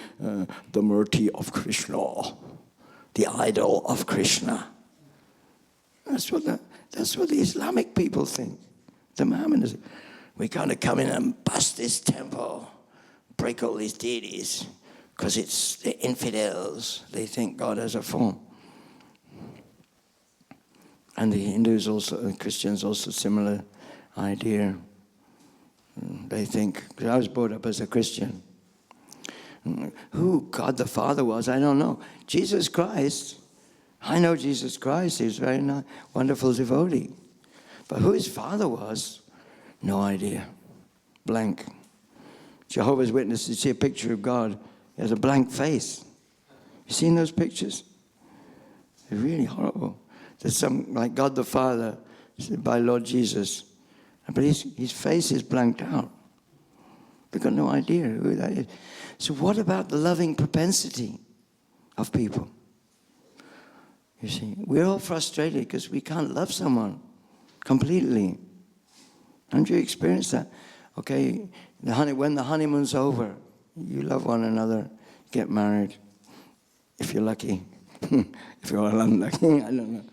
[SPEAKER 1] Murti of Krishna, the idol of Krishna. That's what the Islamic people think. The Mohammedans, we're going to come in and bust this temple, break all these deities, because it's the infidels. They think God has a form. And the Hindus also, the Christians also, similar idea. They think, because I was brought up as a Christian. Who God the Father was, I don't know. Jesus Christ, I know Jesus Christ. He was a very wonderful devotee. But who his father was, no idea. Blank. Jehovah's Witnesses, you see a picture of God, he has a blank face. You seen those pictures? They're really horrible. There's some, like God the Father, by Lord Jesus. But his face is blanked out. We've got no idea who that is. So what about the loving propensity of people? You see, we're all frustrated because we can't love someone completely. Haven't you experienced that? Okay, when the honeymoon's over, you love one another, get married, if you're lucky. If you're unlucky, I don't know.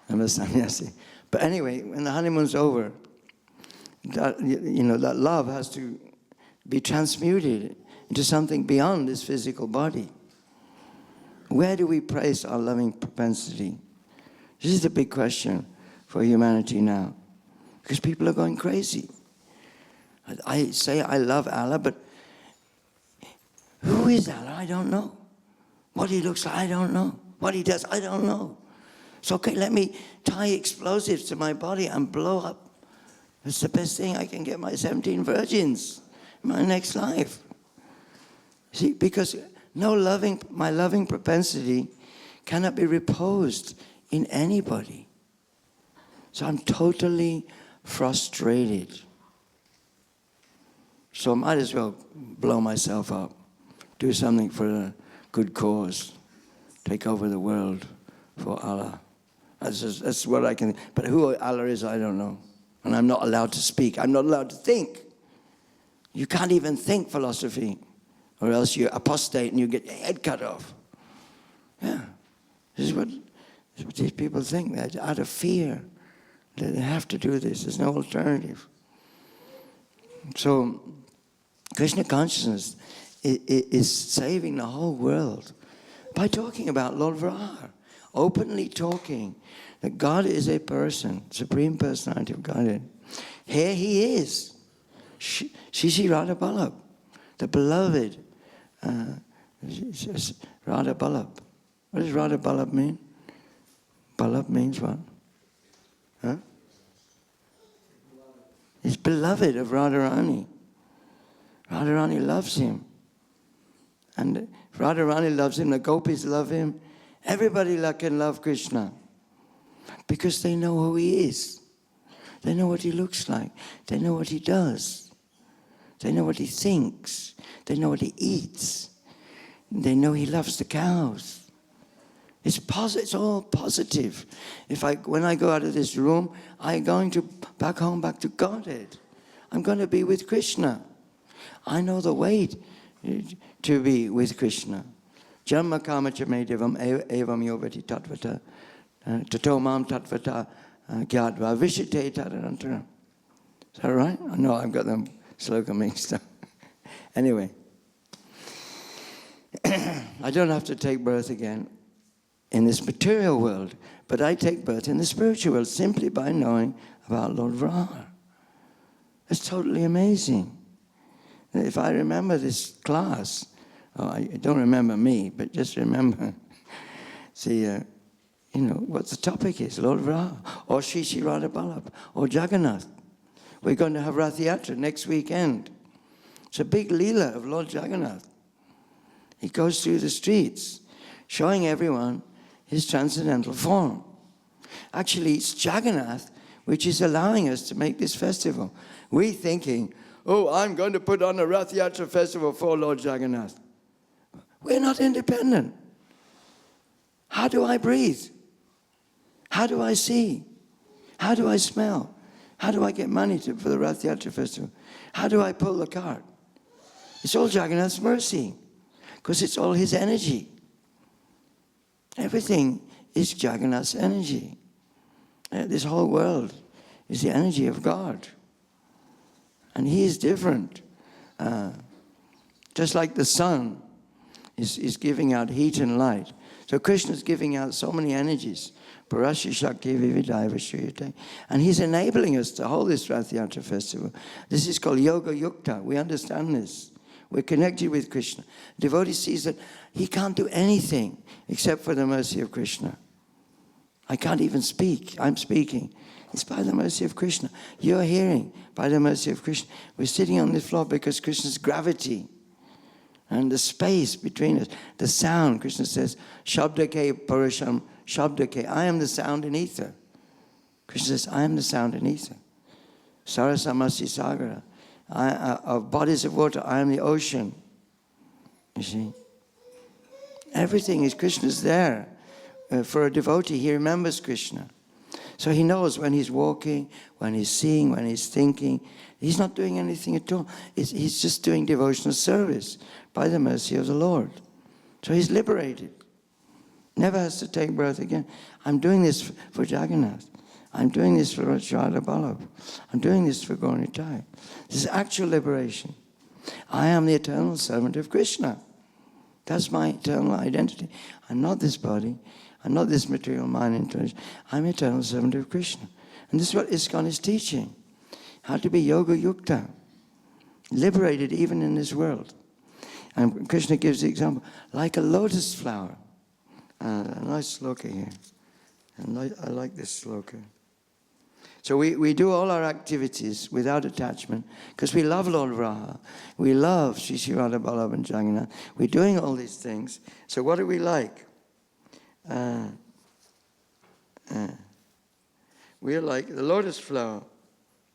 [SPEAKER 1] I'm a sannyasi. But anyway, when the honeymoon's over, that love has to be transmuted into something beyond this physical body. Where do we place our loving propensity? This is the big question for humanity now. Because people are going crazy. I say I love Allah, but who is Allah? I don't know. What he looks like, I don't know. What he does, I don't know. So okay, let me tie explosives to my body and blow up. It's the best thing I can get my 17 virgins in my next life. See, because my loving propensity cannot be reposed in anybody. So I'm totally frustrated. So I might as well blow myself up, do something for a good cause, take over the world for Allah. That's what I can. But who Allah is, I don't know. And I'm not allowed to speak. I'm not allowed to think. You can't even think philosophy, or else you apostate and you get your head cut off. Yeah, this is what these people think. They're out of fear. They have to do this. There's no alternative. So, Krishna consciousness is saving the whole world by talking about Lord Varaha, openly talking that God is a person, Supreme Personality of Godhead. Here he is, Shishi Radha Ballabh, the beloved Radha Ballabh. What does Radha Ballabh mean? Ballabh means what? Huh? He's beloved of Radharani. Radharani loves him. And if Radharani loves him, the gopis love him. Everybody can love Krishna. Because they know who he is. They know what he looks like. They know what he does. They know what he thinks. They know what he eats. They know he loves the cows. It's all positive. When I go out of this room, I'm going back home, back to Godhead. I'm going to be with Krishna. I know the way to be with Krishna. Jamma kama chame devam evam yovati tatvata tato mam tatvata gyadva vishite taranantara. Is that right? No, I've got them slogan mixed up. Anyway, I don't have to take birth again in this material world, but I take birth in the spiritual world simply by knowing about Lord Varaha. It's totally amazing. If I remember this class, I don't remember me, but just remember, see, what the topic is, Lord Varaha, or Shishi Radha Ballabh, or Jagannath. We're going to have Rath Yatra next weekend. It's a big Leela of Lord Jagannath. He goes through the streets, showing everyone his transcendental form. Actually, it's Jagannath which is allowing us to make this festival. We're thinking, oh, I'm going to put on a Rath Yatra festival for Lord Jagannath. We're not independent. How do I breathe? How do I see? How do I smell? How do I get money for the Rath Yatra festival? How do I pull the cart? It's all Jagannath's mercy, because it's all his energy. Everything is Jagannath's energy. This whole world is the energy of God. And he is different. Just like the sun is giving out heat and light. So Krishna is giving out so many energies. Parashi Shakti Vividaya Vishriyate. And he's enabling us to hold this Rath Yatra festival. This is called Yoga Yukta. We understand this. We're connected with Krishna. Devotee sees that he can't do anything except for the mercy of Krishna. I can't even speak. I'm speaking. It's by the mercy of Krishna. You're hearing by the mercy of Krishna. We're sitting on this floor because Krishna's gravity and the space between us, the sound, Krishna says, Shabdake Parasham Shabdake. I am the sound in ether. Krishna says, I am the sound in ether. Sarasamasi Sagara. Of bodies of water, I am the ocean. You see? Everything is Krishna's there. For a devotee, he remembers Krishna. So he knows when he's walking, when he's seeing, when he's thinking. He's not doing anything at all. He's just doing devotional service by the mercy of the Lord. So he's liberated. Never has to take birth again. I'm doing this for Jagannath. I'm doing this for Radha Ballabh. I'm doing this for Gauranitai. This is actual liberation. I am the eternal servant of Krishna. That's my eternal identity. I'm not this body. I'm not this material mind intelligence. I'm eternal servant of Krishna. And this is what ISKCON is teaching. How to be yoga yukta. Liberated even in this world. And Krishna gives the example. Like a lotus flower. A nice sloka here. And I like this sloka. So we do all our activities without attachment because we love Lord Raha. We love Sri Sri Radha Vallabha and Jagannath. We're doing all these things. So what do we like? We're like the lotus flower.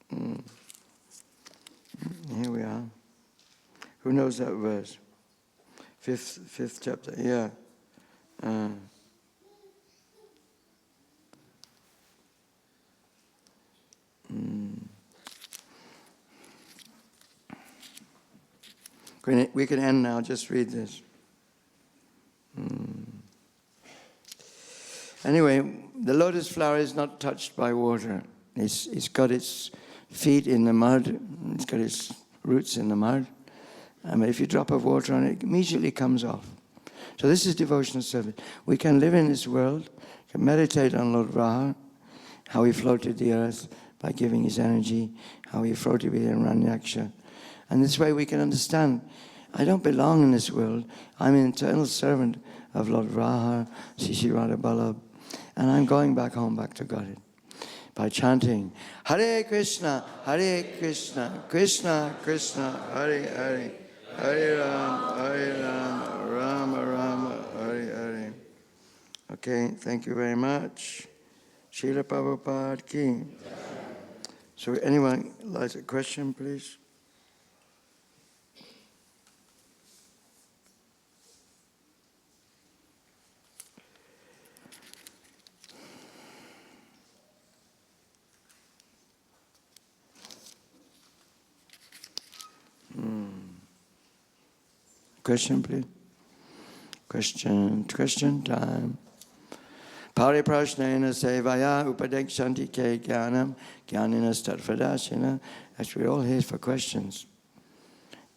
[SPEAKER 1] Here we are. Who knows that verse? Fifth chapter. Yeah. We can end now. Just read this. Anyway, the lotus flower is not touched by water. It's got its feet in the mud. It's got its roots in the mud. If you drop of water on it, it immediately comes off. So this is devotional service. We can live in this world, can meditate on Lord Raha, how he floated the earth by giving his energy, how he floated within Hiranyaksha. And this way we can understand, I don't belong in this world. I'm an eternal servant of Lord Raha, Sri Sri Radha Vallabha, and I'm going back home, back to Godhead. By chanting, Hare Krishna, Krishna Krishna, Hare Hare, Hare Rama, Rama Rama, Hare Hare. Okay, thank you very much. Srila Prabhupada ki. So anyone like a question, please? Question, please. Question time. Pariprashnena sevaya upadekshanti ke jnanam jnanina starfadashina. Actually, we're all here for questions.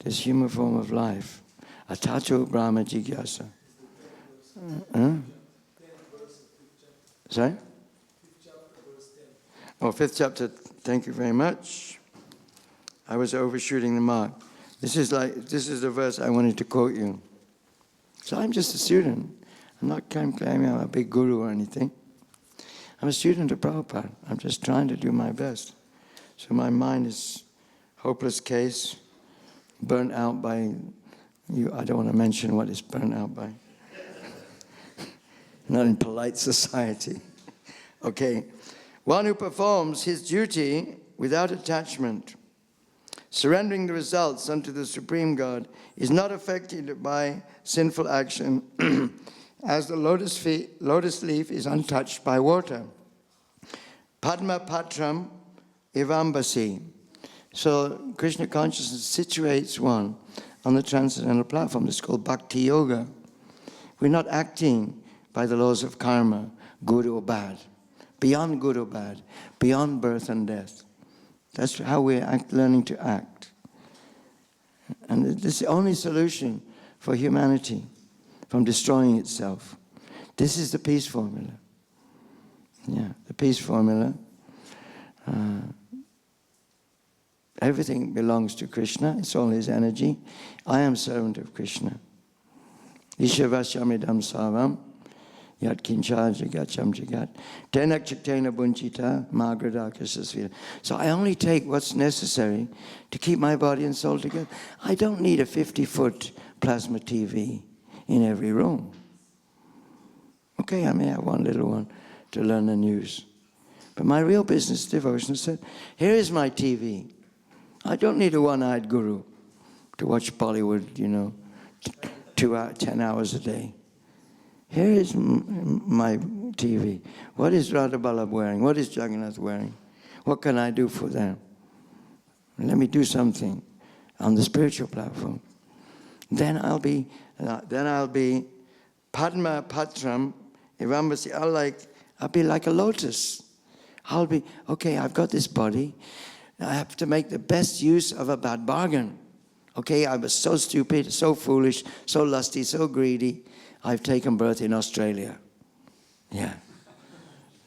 [SPEAKER 1] This human form of life. Atatu Brahma Jigyasa. Sorry? Oh, 5th chapter. Thank you very much. I was overshooting the mark. This is the verse I wanted to quote you. So I'm just a student. I'm not claiming I'm a big guru or anything. I'm a student of Prabhupada. I'm just trying to do my best. So my mind is hopeless case, burnt out by you. I don't want to mention what it's burnt out by. Not in polite society. Okay. One who performs his duty without attachment, surrendering the results unto the Supreme God, is not affected by sinful action as the lotus leaf is untouched by water. Padma patram ivambasi. So Krishna consciousness situates one on the transcendental platform. It's called Bhakti Yoga. We're not acting by the laws of karma, good or bad, beyond good or bad, beyond birth and death. That's how we're learning to act. And this is the only solution for humanity from destroying itself. This is the peace formula. Yeah, the peace formula. Everything belongs to Krishna. It's all his energy. I am servant of Krishna. Ishavashamidam savam. Yat kincha jagacham jagat. Tenak chaktena bunchita magradakasasvira. So I only take what's necessary to keep my body and soul together. I don't need a 50-foot plasma TV in every room. Okay, I may have one little one to learn the news. But my real business devotion said, here is my TV. I don't need a one-eyed guru to watch Bollywood, 10 hours a day. Here is my TV. What is Radha Vallabha wearing? What is Jagannath wearing? What can I do for them? Let me do something on the spiritual platform. Then I'll be Padma Patram Ivambasi. I'll be like a lotus. I'll be, okay, I've got this body. I have to make the best use of a bad bargain. Okay, I was so stupid, so foolish, so lusty, so greedy. I've taken birth in Australia. Yeah.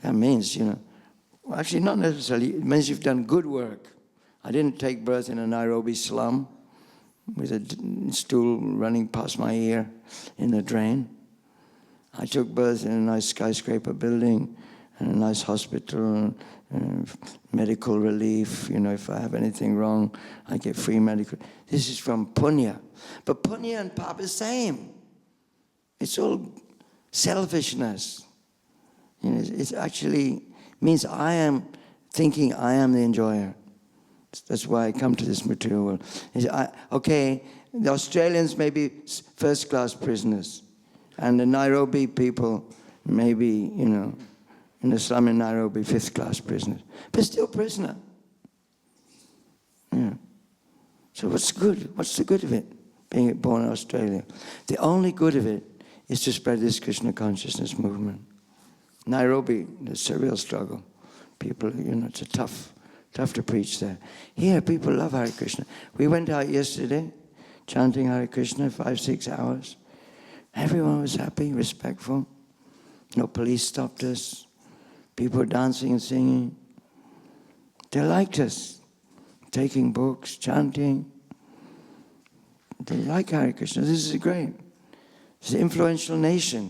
[SPEAKER 1] That means, well, actually not necessarily. It means you've done good work. I didn't take birth in a Nairobi slum with a stool running past my ear in the drain. I took birth in a nice skyscraper building and a nice hospital medical relief. You know, if I have anything wrong, I get free medical. This is from punya. But punya and papa is the same. It's all selfishness. You know, it actually means I am thinking I am the enjoyer. That's why I come to this material world. Okay, the Australians may be first-class prisoners, and the Nairobi people may be, you know, in the slum in Nairobi, fifth-class prisoners, but still prisoner. Yeah. So what's good? What's the good of it, being born in Australia? The only good of it is to spread this Krishna consciousness movement. Nairobi, it's a real struggle. People, you know, it's a tough to preach there. Here, people love Hare Krishna. We went out yesterday, chanting Hare Krishna 5-6 hours. Everyone was happy, respectful. No police stopped us. People were dancing and singing. They liked us. Taking books, chanting. They like Hare Krishna. This is great. It's an influential nation.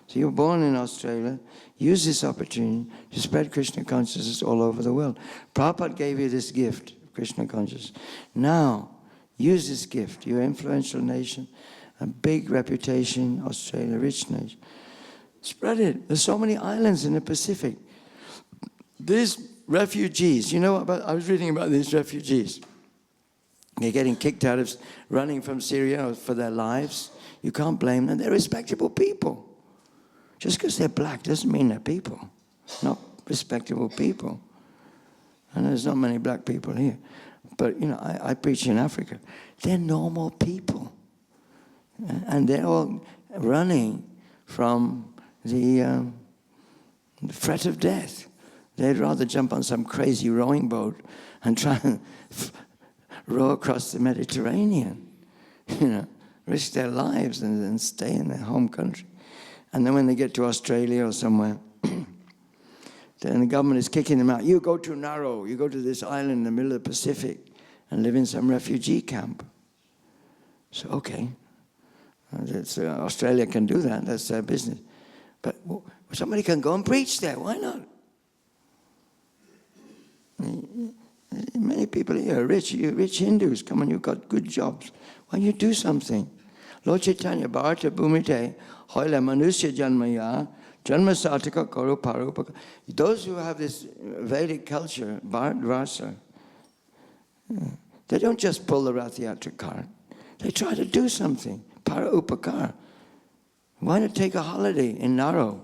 [SPEAKER 1] So you're born in Australia. Use this opportunity to spread Krishna consciousness all over the world. Prabhupada gave you this gift, Krishna consciousness. Now, use this gift. You're an influential nation, a big reputation, Australia, rich nation. Spread it. There's so many islands in the Pacific. These refugees, you know about, I was reading about these refugees. They're getting kicked out of, running from Syria for their lives. You can't blame them. They're respectable people. Just because they're black doesn't mean they're people. Not respectable people. And there's not many black people here. But, you know, I preach in Africa. They're normal people. And they're all running from the threat of death. They'd rather jump on some crazy rowing boat and try and row across the Mediterranean. You know, risk their lives and stay in their home country. And then when they get to Australia or somewhere, then the government is kicking them out. You go to Naro, you go to this island in the middle of the Pacific and live in some refugee camp. So, okay, Australia can do that, that's their business. But somebody can go and preach there, why not? Many people here are rich Hindus, come on, you've got good jobs. Why don't you do something? Lord Chaitanya, Bharata Bhumite, Hoila Manusya Janmaya, Janma Sataka Koro Parupaka. Those who have this Vedic culture, Bharat Rasa, they don't just pull the Rathayatra cart. They try to do something. Para Upakar. Why not take a holiday in Naro?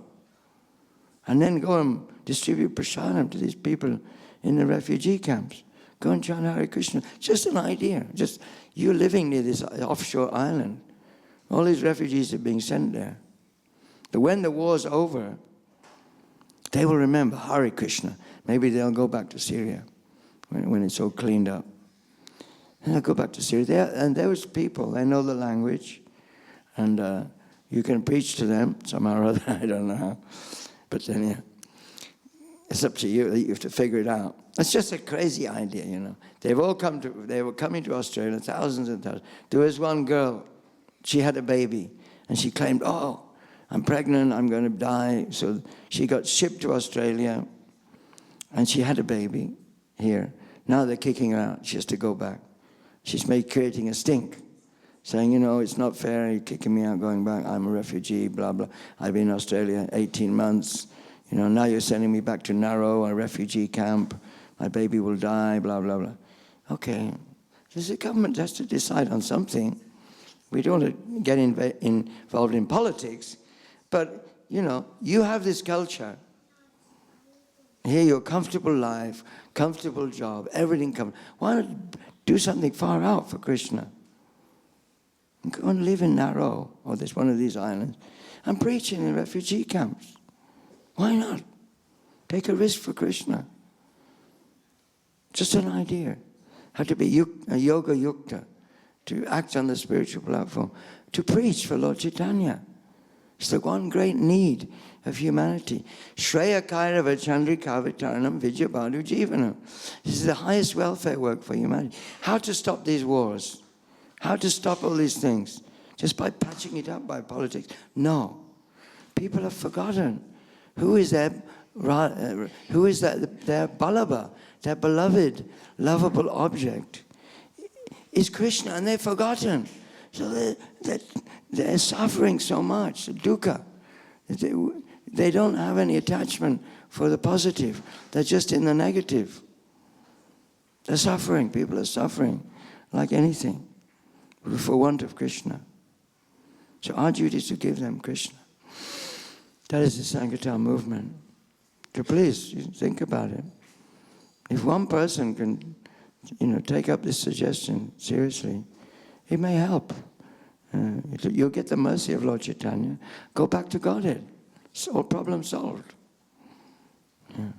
[SPEAKER 1] And then go and distribute prasadam to these people in the refugee camps. Go and chant Hare Krishna. Just an idea. Just you living near this offshore island. All these refugees are being sent there. But when the war's over, they will remember Hare Krishna. Maybe they'll go back to Syria when it's all cleaned up. And they'll go back to Syria. And those people, they know the language. And you can preach to them somehow or other. I don't know how. But then, yeah, it's up to you. You have to figure it out. It's just a crazy idea, you know. They were coming to Australia, thousands and thousands. There was one girl. She had a baby, and she claimed, oh, I'm pregnant, I'm going to die. So she got shipped to Australia, and she had a baby here. Now they're kicking her out. She has to go back. She's creating a stink, saying, you know, it's not fair, you're kicking me out, going back. I'm a refugee, blah, blah. I've been in Australia 18 months. You know, now you're sending me back to Naro, a refugee camp. My baby will die, blah, blah, blah. Okay, the government has to decide on something. We don't want to get involved in politics, but, you know, you have this culture. Here, your comfortable life, comfortable job, everything comes. Why not do something far out for Krishna? Go and live in Naro, or this one of these islands, and preach in refugee camps. Why not? Take a risk for Krishna. Just an idea. Have to be a yoga yukta, to act on the spiritual platform, to preach for Lord Chaitanya. It's the one great need of humanity. Shreya Kairava Chandrika Vitaranam Vijabadu Jivanam. This is the highest welfare work for humanity. How to stop these wars? How to stop all these things? Just by patching it up by politics? No. People have forgotten. Who is their Who is that? Their Balaba, their beloved, lovable object is Krishna, and they've forgotten. So they're suffering so much, dukkha. They don't have any attachment for the positive. They're just in the negative. They're suffering. People are suffering like anything for want of Krishna. So our duty is to give them Krishna. That is the Sankirtan movement. So please, think about it. If one person can, take up this suggestion seriously, it may help. You'll get the mercy of Lord Chaitanya. Go back to Godhead. All problem solved. Yeah.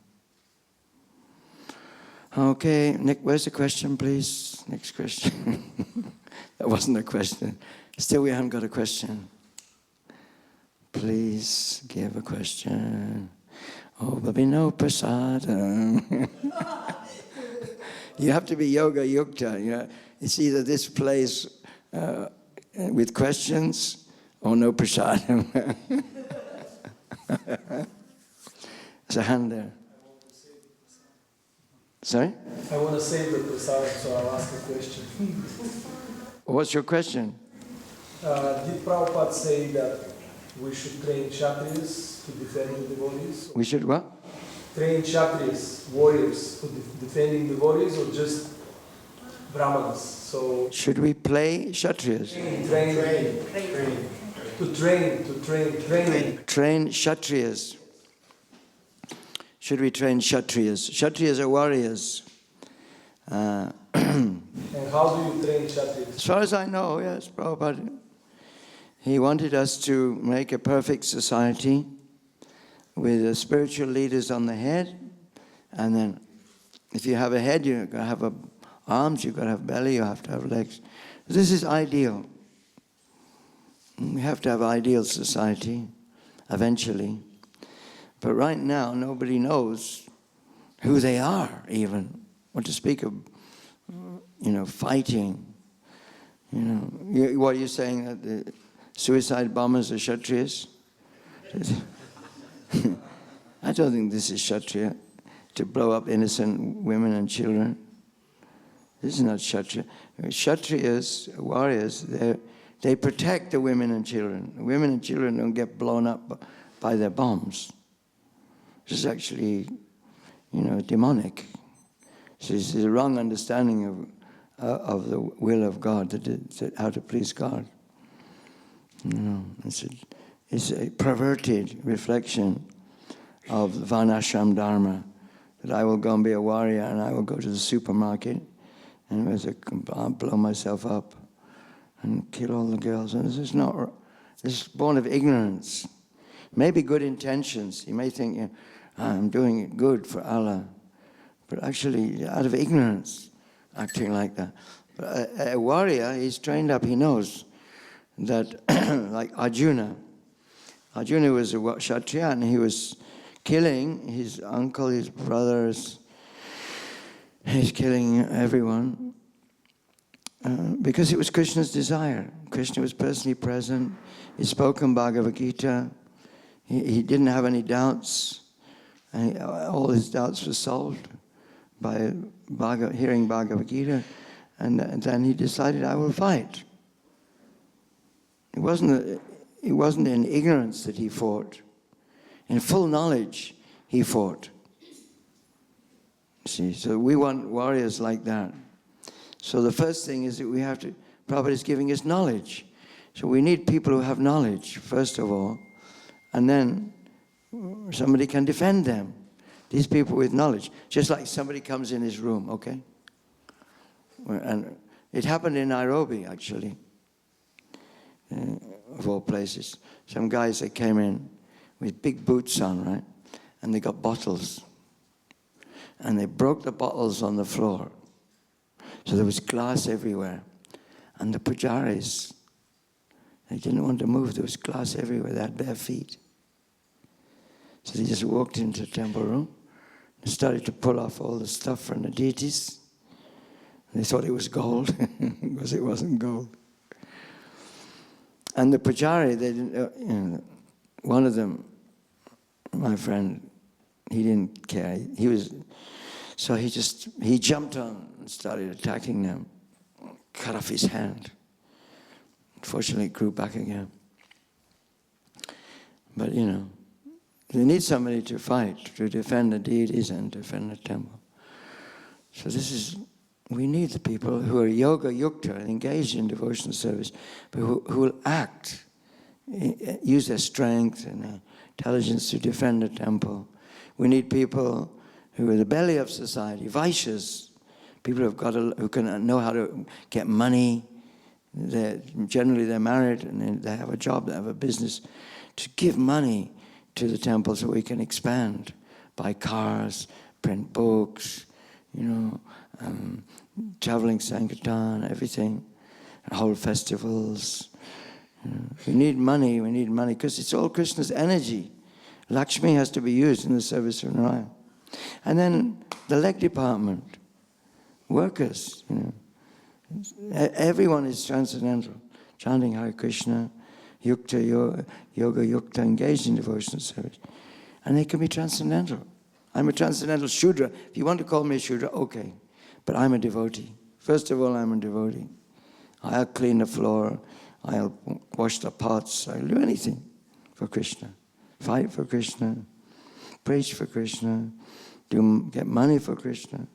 [SPEAKER 1] Okay, Nick, where's the question, please? Next question. That wasn't a question. Still, we haven't got a question. Please give a question. Oh, there'll be no prasadam. You have to be yoga yukta. It's either this place with questions or no prasadam. There's a hand there. Sorry?
[SPEAKER 2] I want to save the prasad, so I'll ask a question.
[SPEAKER 1] What's your question?
[SPEAKER 2] Did Prabhupada say that we should train Kshatriyas to defend the devotees?
[SPEAKER 1] We should what?
[SPEAKER 2] Train Kshatriyas, warriors, to defending devotees, or just Brahmanas? So
[SPEAKER 1] should we play Kshatriyas? Train Kshatriyas. Should we train Kshatriyas? Kshatriyas are warriors.
[SPEAKER 2] And how do you train Kshatriyas?
[SPEAKER 1] As far as I know, yes, Prabhupada. He wanted us to make a perfect society with the spiritual leaders on the head, and then if you have a head, you've got to have arms, you've got to have belly, you have to have legs. This is ideal. We have to have ideal society, eventually. But right now, nobody knows who they are, even. What to speak of, fighting. What are you saying, that the suicide bombers are Kshatriyas? I don't think this is Kshatriya, to blow up innocent women and children. This is not Kshatriya. Kshatriyas, warriors, they protect the women and children. The women and children don't get blown up by their bombs. This is actually, demonic. So this is a wrong understanding of the will of God, how to please God. It's a perverted reflection of Varnashram Dharma, that I will go and be a warrior and I will go to the supermarket and I'll blow myself up and kill all the girls. And this is born of ignorance. Maybe good intentions. You may think, I'm doing it good for Allah. But actually, out of ignorance, acting like that. But a warrior, he's trained up, he knows that, like Arjuna. Arjuna was a Kshatriya, and he was killing his uncle, his brothers. He's killing everyone because it was Krishna's desire. Krishna was personally present. He spoke in Bhagavad Gita. He didn't have any doubts. And all his doubts were solved by hearing Bhagavad Gita. And then he decided, I will fight. It wasn't in ignorance that he fought. In full knowledge, he fought. See, so we want warriors like that. So the first thing is that we have to, Prabhupada is giving us knowledge. So we need people who have knowledge, first of all, and then somebody can defend them. These people with knowledge. Just like somebody comes in his room, okay? And it happened in Nairobi, actually, of all places. Some guys that came in with big boots on, right? And they got bottles. And they broke the bottles on the floor. So there was glass everywhere. And the pujaris, they didn't want to move. There was glass everywhere. They had bare feet. So they just walked into the temple room and started to pull off all the stuff from the deities. And they thought it was gold, because it wasn't gold. And the pujari, they didn't, one of them, my friend, He didn't care. So he jumped on and started attacking them, cut off his hand. Fortunately, it grew back again. But, they need somebody to fight, to defend the deities and defend the temple. So we need the people who are yoga yukta and engaged in devotional service, but who will act, use their strength and their intelligence to defend the temple. We need people who are the belly of society, Vaishyas, people who can know how to get money. Generally they're married and they have a job, they have a business, to give money to the temple so we can expand, buy cars, print books, traveling Sankirtan, everything, hold festivals. We need money, because it's all Krishna's energy. Lakshmi has to be used in the service of Narayana. And then the leg department, workers, everyone is transcendental, chanting Hare Krishna, yoga yukta, engaged in devotional service. And they can be transcendental. I'm a transcendental Shudra. If you want to call me a Shudra, okay. But I'm a devotee. First of all, I'm a devotee. I'll clean the floor. I'll wash the pots. I'll do anything for Krishna. Fight for Krishna. Preach for Krishna. Get money for Krishna.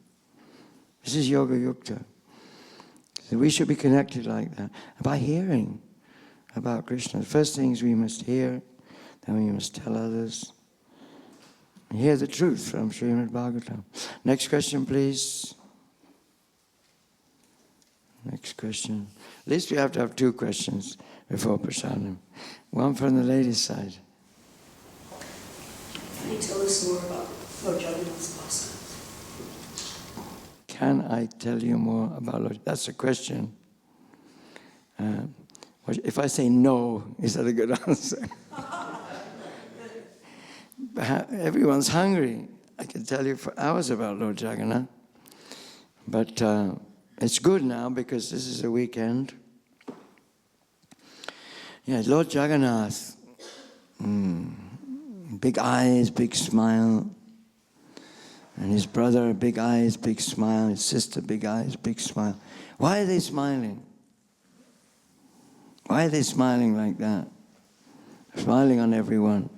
[SPEAKER 1] This is yoga yukta. So we should be connected like that. By hearing about Krishna. The first things we must hear, then we must tell others. Hear the truth from Śrīmad Bhāgavatam. Next question, please. Next question. At least we have to have 2 questions before prasadam. One from the ladies' side.
[SPEAKER 3] Can you tell us more about Lord Jagannath's pastimes?
[SPEAKER 1] Can I tell you more about Lord? That's a question. If I say no, is that a good answer? Everyone's hungry. I can tell you for hours about Lord Jagannath. But it's good now because this is a weekend. Yeah, Lord Jagannath. Big eyes, big smile. And his brother, big eyes, big smile. His sister, big eyes, big smile. Why are they smiling? Why are they smiling like that? Smiling on everyone.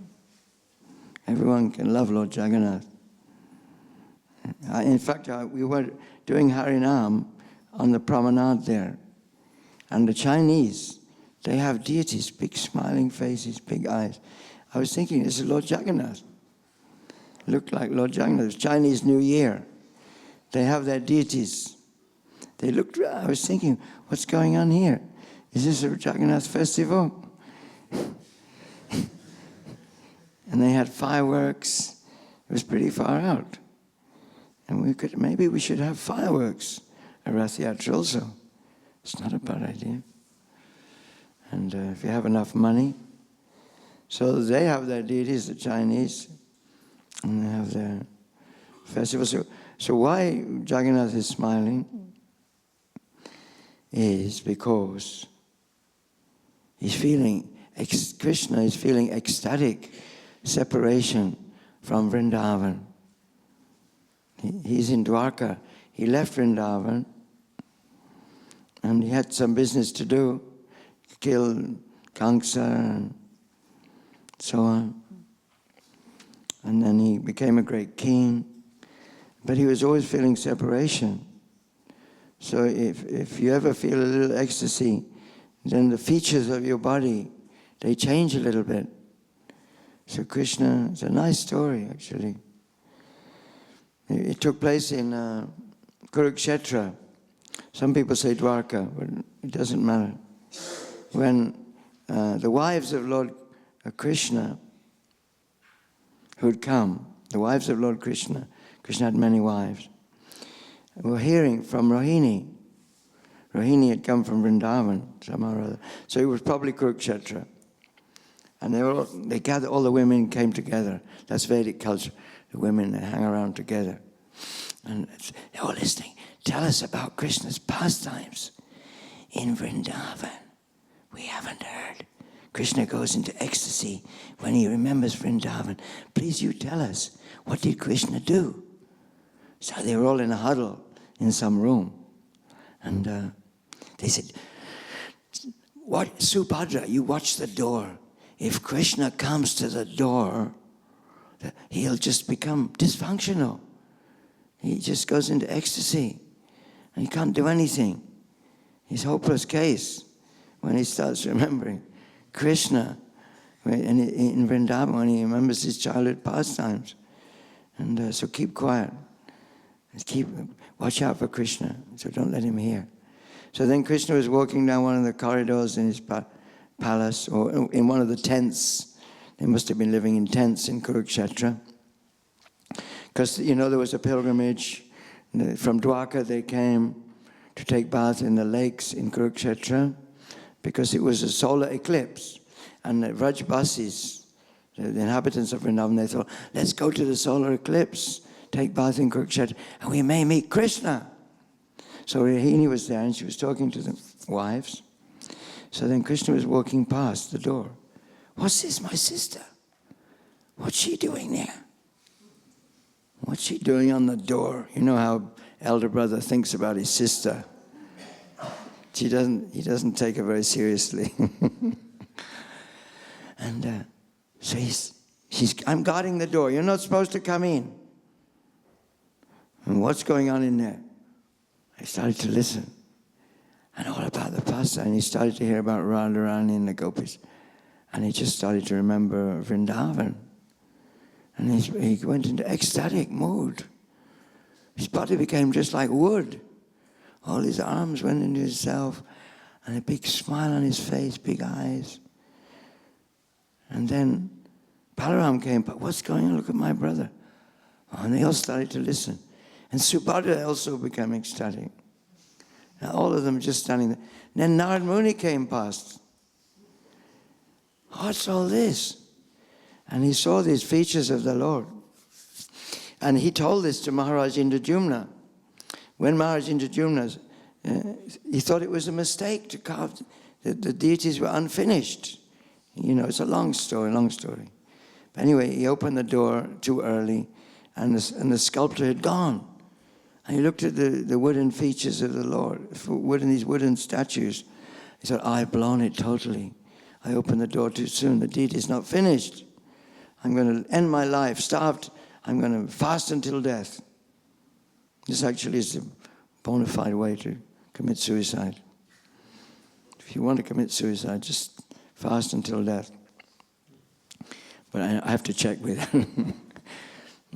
[SPEAKER 1] Everyone can love Lord Jagannath. In fact, we were doing Harinam on the promenade there. And the Chinese, they have deities, big smiling faces, big eyes. I was thinking, this is Lord Jagannath. Looked like Lord Jagannath. It's Chinese New Year. They have their deities. I was thinking, what's going on here? Is this a Jagannath festival? And they had fireworks. It was pretty far out. And maybe we should have fireworks at Rath Yatra also. It's not a bad idea. And if you have enough money. So they have their deities, the Chinese, and they have their festivals. So why Jagannath is smiling is because Krishna is feeling ecstatic separation from Vrindavan. He's in Dwarka. He left Vrindavan and he had some business to do, kill Kamsa and so on. And then he became a great king. But he was always feeling separation. So if you ever feel a little ecstasy, then the features of your body, they change a little bit. So Krishna, it's a nice story actually. It took place in Kurukshetra. Some people say Dwarka, but it doesn't matter. When the wives of Lord Krishna who'd come, the wives of Lord Krishna had many wives, were hearing from Rohini. Rohini had come from Vrindavan, somehow or other. So it was probably Kurukshetra. And they gathered, all the women came together. That's Vedic culture. The women, they hang around together. And they're all listening. Tell us about Krishna's pastimes in Vrindavan. We haven't heard. Krishna goes into ecstasy when he remembers Vrindavan. Please you tell us, what did Krishna do? So they were all in a huddle in some room. And they said, "What, Subhadra, you watch the door. If Krishna comes to the door, he'll just become dysfunctional. He just goes into ecstasy. And he can't do anything. He's a hopeless case when he starts remembering Krishna in Vrindavan, when he remembers his childhood pastimes. And so keep quiet. Watch out for Krishna, so don't let him hear." So then Krishna was walking down one of the corridors in his palace, or in one of the tents. They must have been living in tents in Kurukshetra. Because, there was a pilgrimage. From Dwarka they came to take bath in the lakes in Kurukshetra, because it was a solar eclipse. And the Vrajbasis, the inhabitants of Vrindavan, they thought, let's go to the solar eclipse, take bath in Kurukshetra, and we may meet Krishna. So Rahini was there, and she was talking to the wives. So then Krishna was walking past the door. "What's this, my sister? What's she doing there? What's she doing on the door?" You know how elder brother thinks about his sister. He doesn't take her very seriously. And so I'm guarding the door. You're not supposed to come in. And what's going on in there? I started to listen. And all about the past. And he started to hear about Radharani and the gopis. And he just started to remember Vrindavan. And he went into ecstatic mood. His body became just like wood. All his arms went into himself. And a big smile on his face, big eyes. And then Balaram came, "But what's going on? Look at my brother." And they all started to listen. And Subhadra also became ecstatic. Now all of them just standing there. Then Narad Muni came past. "What's all this?" And he saw these features of the Lord. And he told this to Maharaj Indradyumna. When Maharaj Indradyumna, he thought it was a mistake to carve, that the deities were unfinished. It's a long story. But anyway, he opened the door too early, and the sculptor had gone. And he looked at the wooden features of the Lord, these wooden statues. He said, "I've blown it totally. I opened the door too soon. The deed is not finished. I'm going to end my life starved. I'm going to fast until death." This actually is a bona fide way to commit suicide. If you want to commit suicide, just fast until death. But I have to check with him.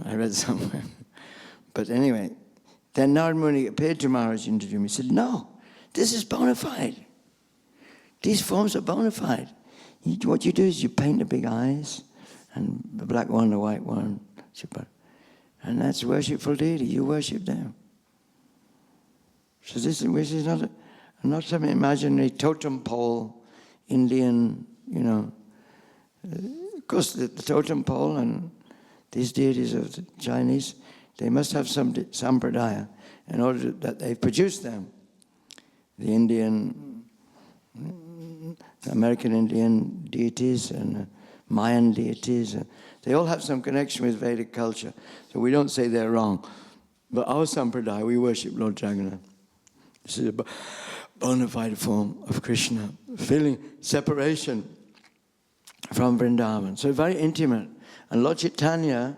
[SPEAKER 1] I read somewhere. But anyway, then Narad Muni appeared to Maharaj Indradyumna. He said, "No, this is bona fide. These forms are bona fide. What you do is you paint the big eyes, and the black one, the white one, and that's worshipful deity. You worship them." So this is not some imaginary totem pole, Indian, Of course, the totem pole and these deities of the Chinese, they must have some sampradaya in order that they produce them. The Indian, the American Indian deities and Mayan deities, they all have some connection with Vedic culture. So we don't say they're wrong. But our sampradaya, we worship Lord Jagannath. This is a bona fide form of Krishna, feeling separation from Vrindavan. So very intimate. And Lord Chaitanya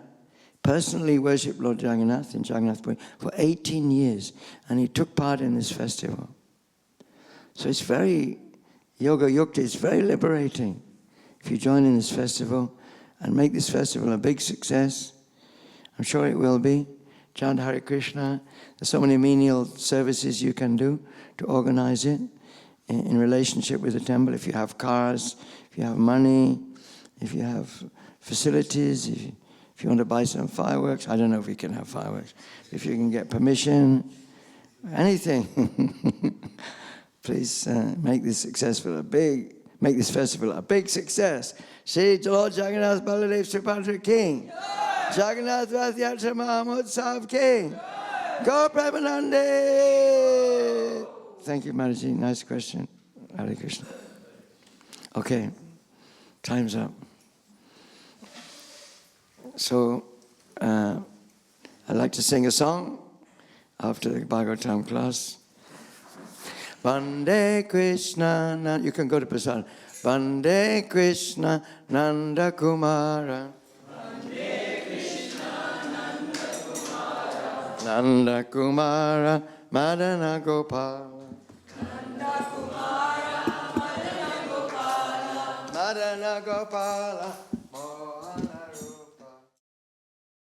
[SPEAKER 1] personally worshipped Lord Jagannath in Jagannath Puri for 18 years. And he took part in this festival. So it's very, Yoga Yukta is very liberating. If you join in this festival and make this festival a big success, I'm sure it will be. Chant Hare Krishna. There's so many menial services you can do to organize it in relationship with the temple. If you have cars, if you have money, if you have facilities, if you want to buy some fireworks. I don't know if we can have fireworks. If you can get permission, anything. Please make this festival a big success. Shri Lord Jagannath Baladev Subhadra King. Jagannath Rath Yatra Mahamotsav King. Go Premanande. Thank you, Mataji. Nice question. Hare Krishna. Okay. Time's up. So, I'd like to sing a song after the Bhagavatam class. Vande Krishna, you can go to Prasad. Vande Krishna Nanda Kumara. Vande Krishna Nanda Kumara. Nanda Kumara Madana Gopala. Nanda Kumara Madana Gopala. Madana Gopala